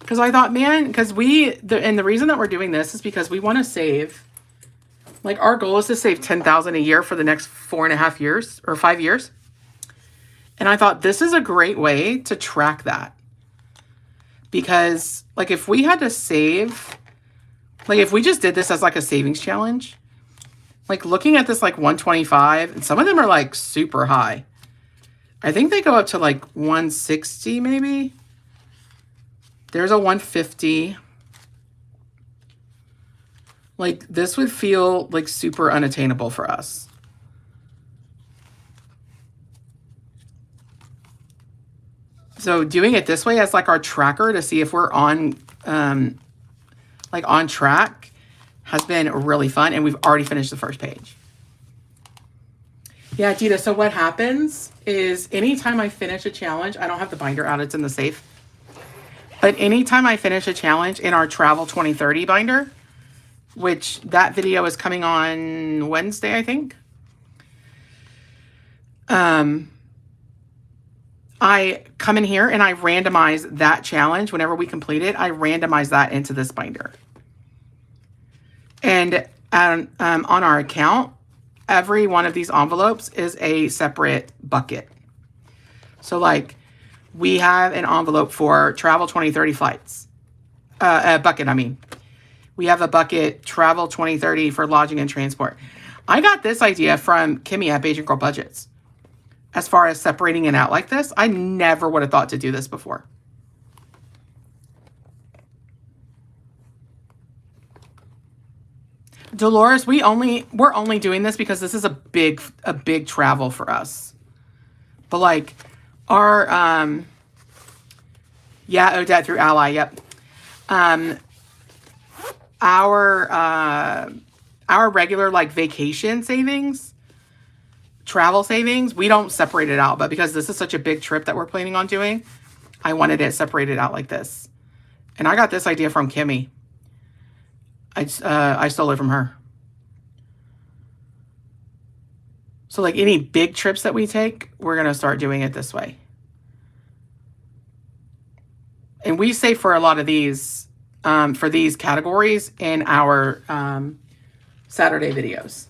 because I thought, man, because and the reason that we're doing this is because we want to save, like our goal is to save $10,000 a year for the next 4.5 years or 5 years. And I thought this is a great way to track that. Because like if we had to save, like if we just did this as like a savings challenge, like looking at this like 125, and some of them are like super high. I think they go up to like 160 maybe. There's a 150. Like this would feel like super unattainable for us. So doing it this way as like our tracker to see if we're on on track has been really fun, and we've already finished the first page. Yeah, Dita, so what happens is anytime I finish a challenge, I don't have the binder out, it's in the safe. But anytime I finish a challenge in our Travel 2030 binder, which that video is coming on Wednesday, I think. I come in here and I randomize that challenge. Whenever we complete it, I randomize that into this binder. And on our account, every one of these envelopes is a separate bucket. So like we have an envelope for Travel 2030 flights. A bucket, I mean. We have a bucket Travel 2030 for lodging and transport. I got this idea from Kimmy at Beijing Girl Budgets. As far as separating it out like this, I never would have thought to do this before. Dolores, we're only doing this because this is a big travel for us. But like our yeah, Odette through Ally, yep. Our regular like vacation savings, travel savings, we don't separate it out, but because this is such a big trip that we're planning on doing, I wanted it separated out like this. And I got this idea from Kimmy. I stole it from her. So like any big trips that we take, we're going to start doing it this way. And we save for a lot of these for these categories in our Saturday videos.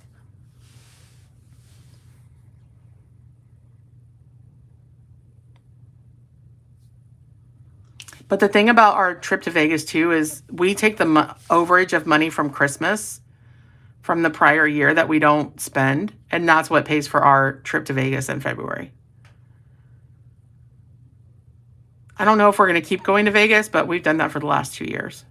But the thing about our trip to Vegas too is we take the overage of money from Christmas from the prior year that we don't spend, and that's what pays for our trip to Vegas in February. I don't know if we're going to keep going to Vegas, but we've done that for the last 2 years.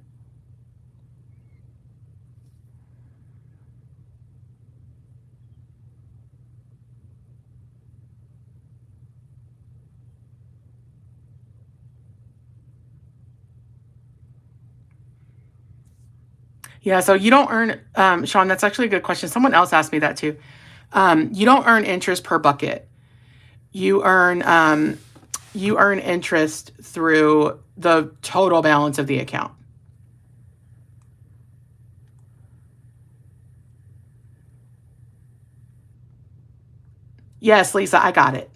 Yeah, so you don't earn, Sean, that's actually a good question. Someone else asked me that too. You don't earn interest per bucket. You earn interest through the total balance of the account. Yes, Lisa, I got it.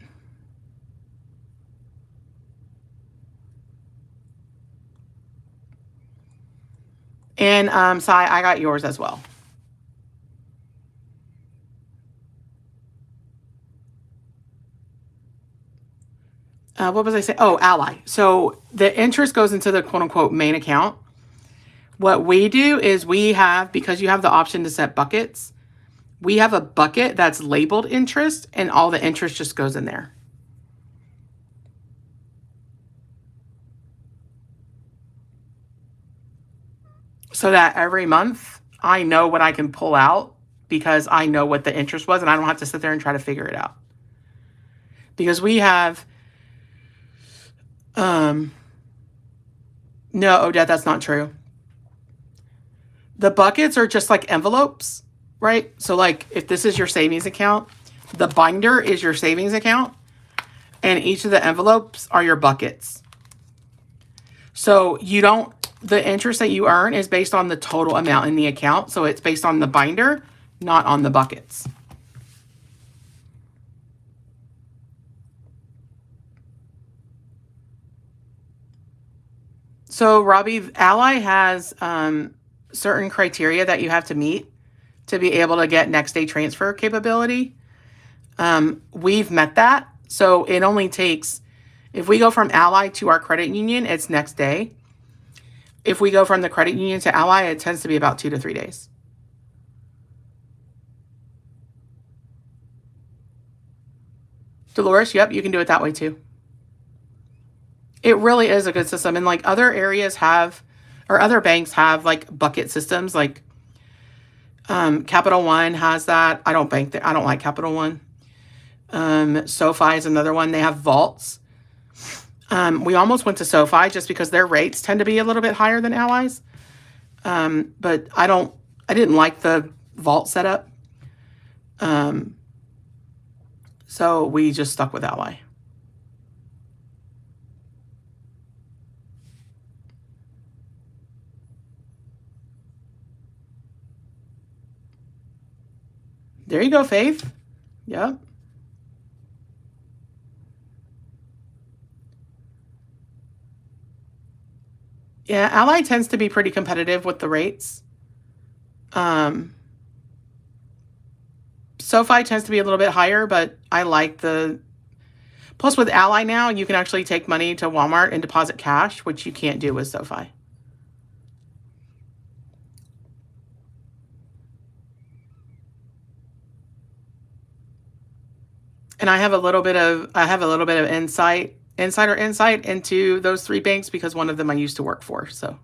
And Sai, I got yours as well. What was I saying? Oh, Ally. So the interest goes into the quote unquote main account. What we do is because you have the option to set buckets, we have a bucket that's labeled interest, and all the interest just goes in there. So that every month I know what I can pull out because I know what the interest was, and I don't have to sit there and try to figure it out. Because we have, no, Odette, that's not true. The buckets are just like envelopes, right? So like if this is your savings account, the binder is your savings account, and each of the envelopes are your buckets. So the interest that you earn is based on the total amount in the account. So it's based on the binder, not on the buckets. So Robbie, Ally has certain criteria that you have to meet to be able to get next day transfer capability. We've met that. So it only takes, if we go from Ally to our credit union, it's next day. If we go from the credit union to Ally, it tends to be about 2 to 3 days. Dolores, yep, you can do it that way too. It really is a good system. And like other areas have, or other banks have like bucket systems, like Capital One has that. I don't bank there. I don't like Capital One. SoFi is another one. They have vaults. We almost went to SoFi just because their rates tend to be a little bit higher than Ally's. But I didn't like the vault setup. So we just stuck with Ally. There you go, Faith. Yep. Yeah, Ally tends to be pretty competitive with the rates. SoFi tends to be a little bit higher, but I like plus with Ally now, you can actually take money to Walmart and deposit cash, which you can't do with SoFi. And I have a little bit of insider insight into those 3 banks because one of them I used to work for. So.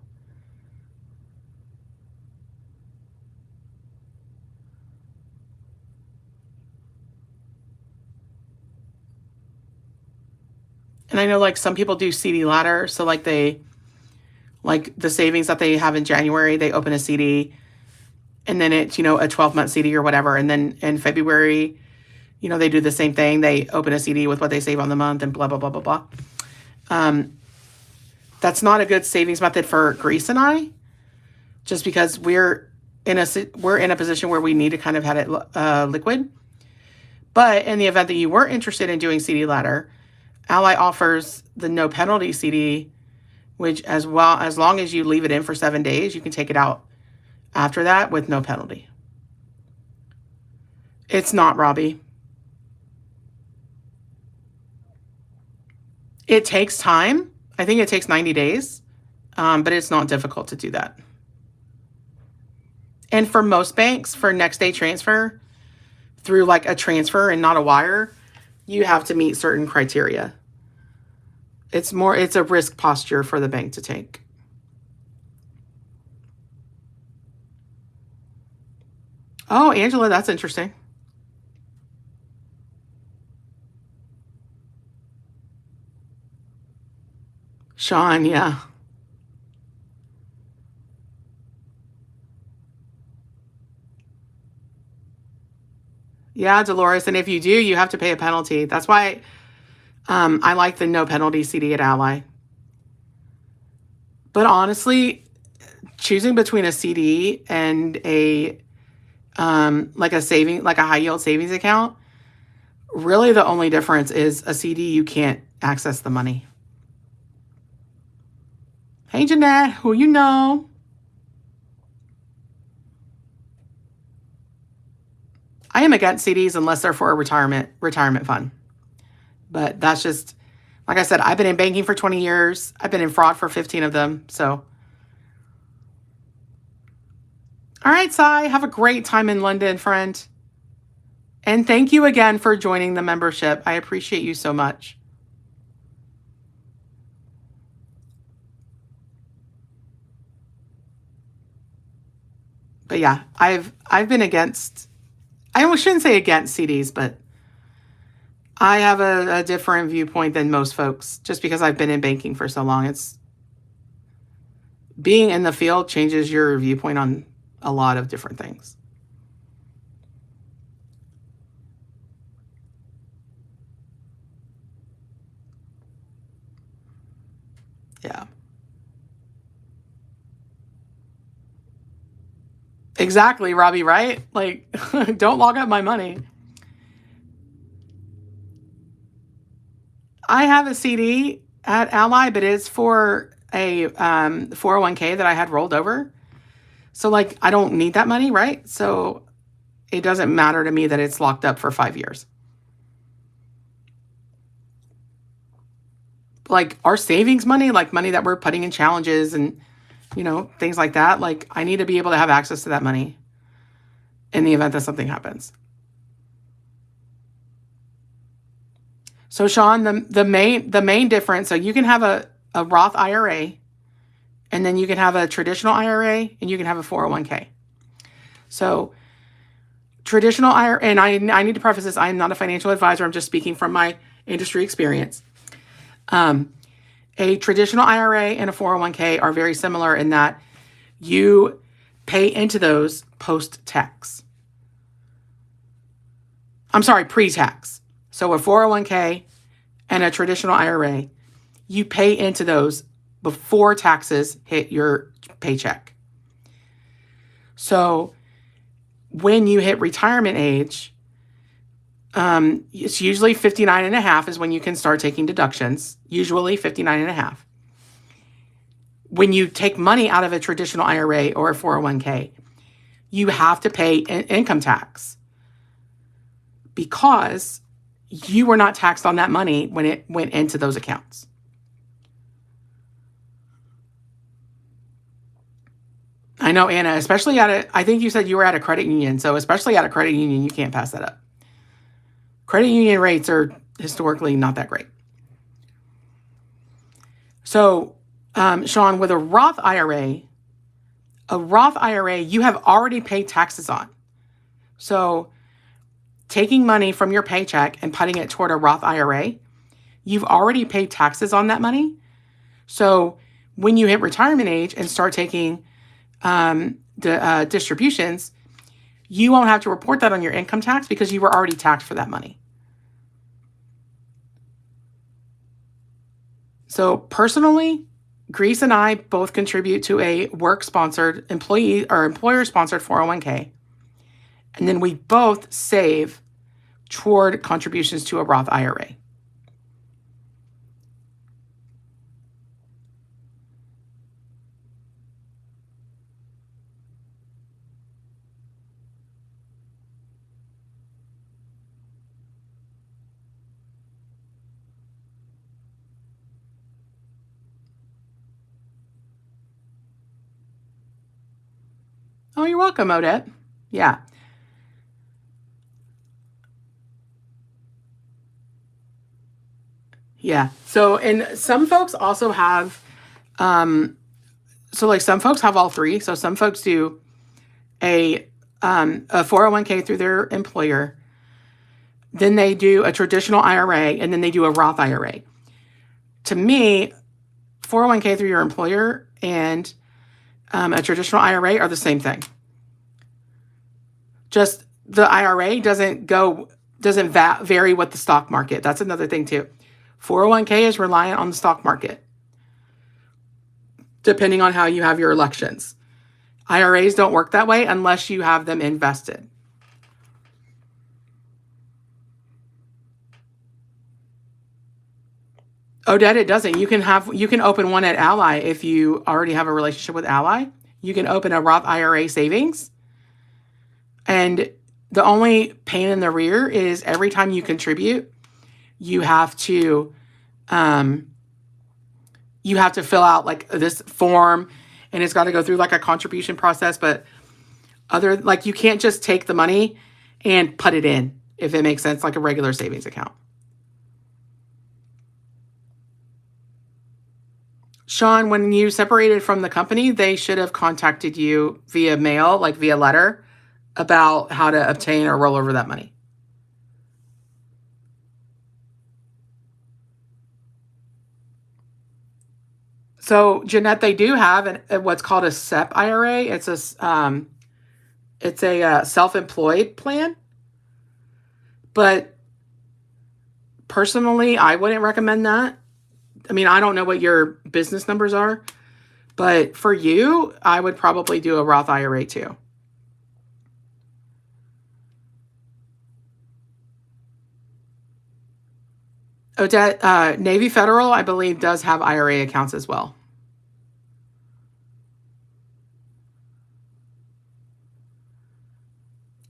And I know like some people do CD ladder. So like the savings that they have in January, they open a CD and then it's, a 12-month CD or whatever. And then in February, they do the same thing. They open a CD with what they save on the month and blah, blah, blah, blah, blah. That's not a good savings method for Grease and I, just because we're in a position where we need to kind of have it liquid. But in the event that you were interested in doing CD ladder, Ally offers the no penalty CD which as long as you leave it in for 7 days, you can take it out after that with no penalty. It's not, Robbie. It takes time. I think it takes 90 days, but it's not difficult to do that. And for most banks, for next day transfer through like a transfer and not a wire, you have to meet certain criteria. It's a risk posture for the bank to take. Oh, Angela, that's interesting. Sean, yeah. Yeah, Dolores. And if you do, you have to pay a penalty. That's why I like the no penalty CD at Ally. But honestly, choosing between a CD and a like a high yield savings account, really the only difference is a CD, you can't access the money. Hey, Jeanette, who you know? I am against CDs unless they're for a retirement fund. But that's just, like I said, I've been in banking for 20 years. I've been in fraud for 15 of them. So, all right, Sai, have a great time in London, friend. And thank you again for joining the membership. I appreciate you so much. But yeah, I've been against, I shouldn't say against CDs, but I have a different viewpoint than most folks just because I've been in banking for so long. It's being in the field changes your viewpoint on a lot of different things. Yeah. Exactly, Robbie, right? Like, don't log up my money. I have a CD at Ally, but it's for a 401k that I had rolled over. So, like, I don't need that money, right? So it doesn't matter to me that it's locked up for 5 years. Like, our savings money, like money that we're putting in challenges and, things like that, like, I need to be able to have access to that money in the event that something happens. So, Sean, the main difference, so you can have a Roth IRA, and then you can have a traditional IRA, and you can have a 401k. So, traditional IRA, and I need to preface this, I am not a financial advisor, I'm just speaking from my industry experience. A traditional IRA and a 401k are very similar in that you pay into those post-tax. I'm sorry, pre-tax. So a 401k and a traditional IRA, you pay into those before taxes hit your paycheck. So when you hit retirement age, it's usually 59 and a half is when you can start taking deductions, usually 59 and a half. When you take money out of a traditional IRA or a 401k, you have to pay income tax because you were not taxed on that money when it went into those accounts. I know, Anna, especially I think you said you were at a credit union. So especially at a credit union, you can't pass that up. Credit union rates are historically not that great. So, Sean, with a Roth IRA, you have already paid taxes on. So taking money from your paycheck and putting it toward a Roth IRA, you've already paid taxes on that money. So when you hit retirement age and start taking the distributions, you won't have to report that on your income tax because you were already taxed for that money. So personally, Grease and I both contribute to a work-sponsored employee or employer-sponsored 401k. And then we both save toward contributions to a Roth IRA. Oh, you're welcome, Odette. Yeah. Yeah. So, and some folks also have, so like some folks have all three. So some folks do a 401k through their employer, then they do a traditional IRA, and then they do a Roth IRA. To me, 401k through your employer and a traditional IRA are the same thing. Just the IRA doesn't vary with the stock market. That's another thing too. 401k is reliant on the stock market, depending on how you have your elections. IRAs don't work that way unless you have them invested. Odette, it doesn't. You can open one at Ally if you already have a relationship with Ally. You can open a Roth IRA savings. And the only pain in the rear is every time you contribute, you have to fill out like this form, and it's got to go through like a contribution process. But you can't just take the money and put it in, if it makes sense, like a regular savings account. Sean, when you separated from the company, they should have contacted you via mail, like via letter, about how to obtain or roll over that money. So, Jeanette, they do have what's called a SEP IRA. It's a self-employed plan. But personally, I wouldn't recommend that. I mean, I don't know what your business numbers are, but for you, I would probably do a Roth IRA too. Odette, Navy Federal, I believe, does have IRA accounts as well.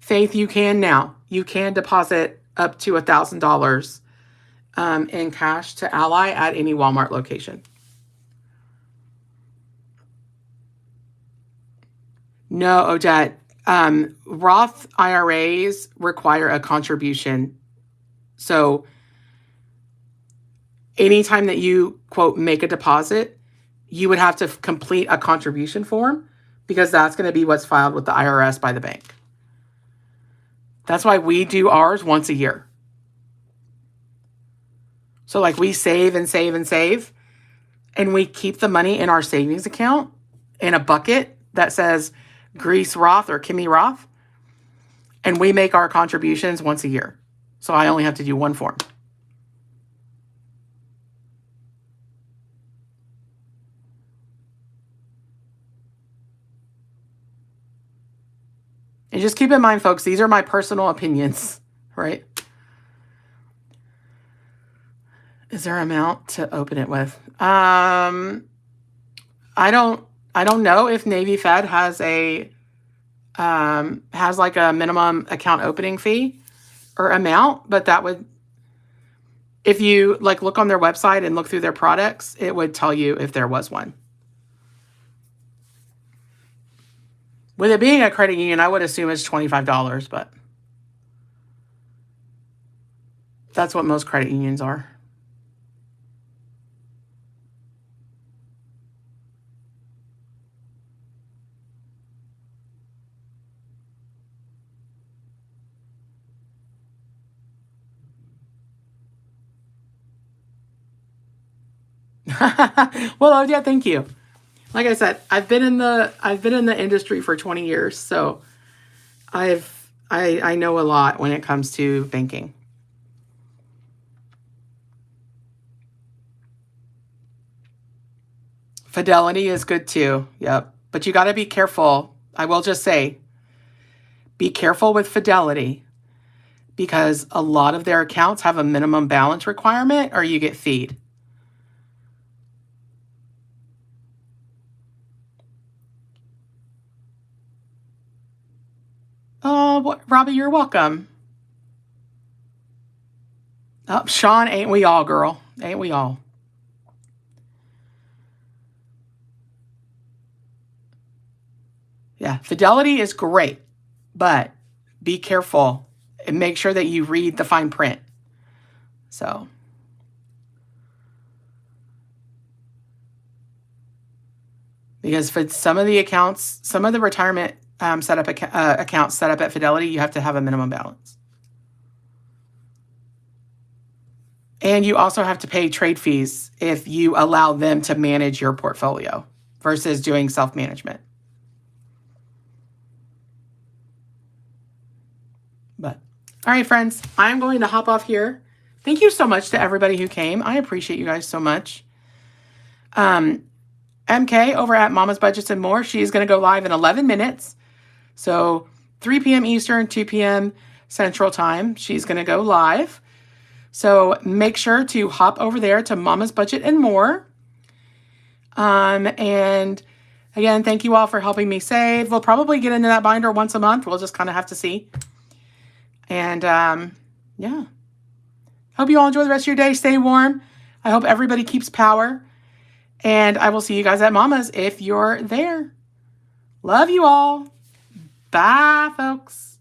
Faith, you can now. You can deposit up to $1,000 in cash to Ally at any Walmart location. No, Odette. Roth IRAs require a contribution. So anytime that you, quote, make a deposit, you would have to complete a contribution form, because that's going to be what's filed with the IRS by the bank. That's why we do ours once a year. So like we save and save and save, and we keep the money in our savings account in a bucket that says Grease Roth or Kimmy Roth, and we make our contributions once a year. So I only have to do one form. And just keep in mind, folks, these are my personal opinions, right? Is there an amount to open it with? I don't know if Navy Fed has like a minimum account opening fee or amount, but that would, if you like look on their website and look through their products, it would tell you if there was one. With it being a credit union, I would assume it's $25, but that's what most credit unions are. Well, oh yeah, thank you. Like I said, I've been in the industry for 20 years, so I know a lot when it comes to banking. Fidelity is good too. Yep. But you got to be careful. I will just say, be careful with Fidelity, because a lot of their accounts have a minimum balance requirement or you get feed. Oh, Robbie, you're welcome. Oh, Sean, ain't we all, girl? Ain't we all? Yeah, Fidelity is great, but be careful and make sure that you read the fine print. So, because for some of the accounts, some of the retirement setup accounts set up at Fidelity, you have to have a minimum balance. And you also have to pay trade fees if you allow them to manage your portfolio versus doing self-management. But, all right, friends, I'm going to hop off here. Thank you so much to everybody who came. I appreciate you guys so much. MK over at Mama's Budgets and More, she's going to go live in 11 minutes. So 3 p.m. Eastern, 2 p.m. Central Time, she's going to go live. So make sure to hop over there to Mama's Budget and More. And again, thank you all for helping me save. We'll probably get into that binder once a month. We'll just kind of have to see. And yeah. Hope you all enjoy the rest of your day. Stay warm. I hope everybody keeps power. And I will see you guys at Mama's if you're there. Love you all. Bye, folks.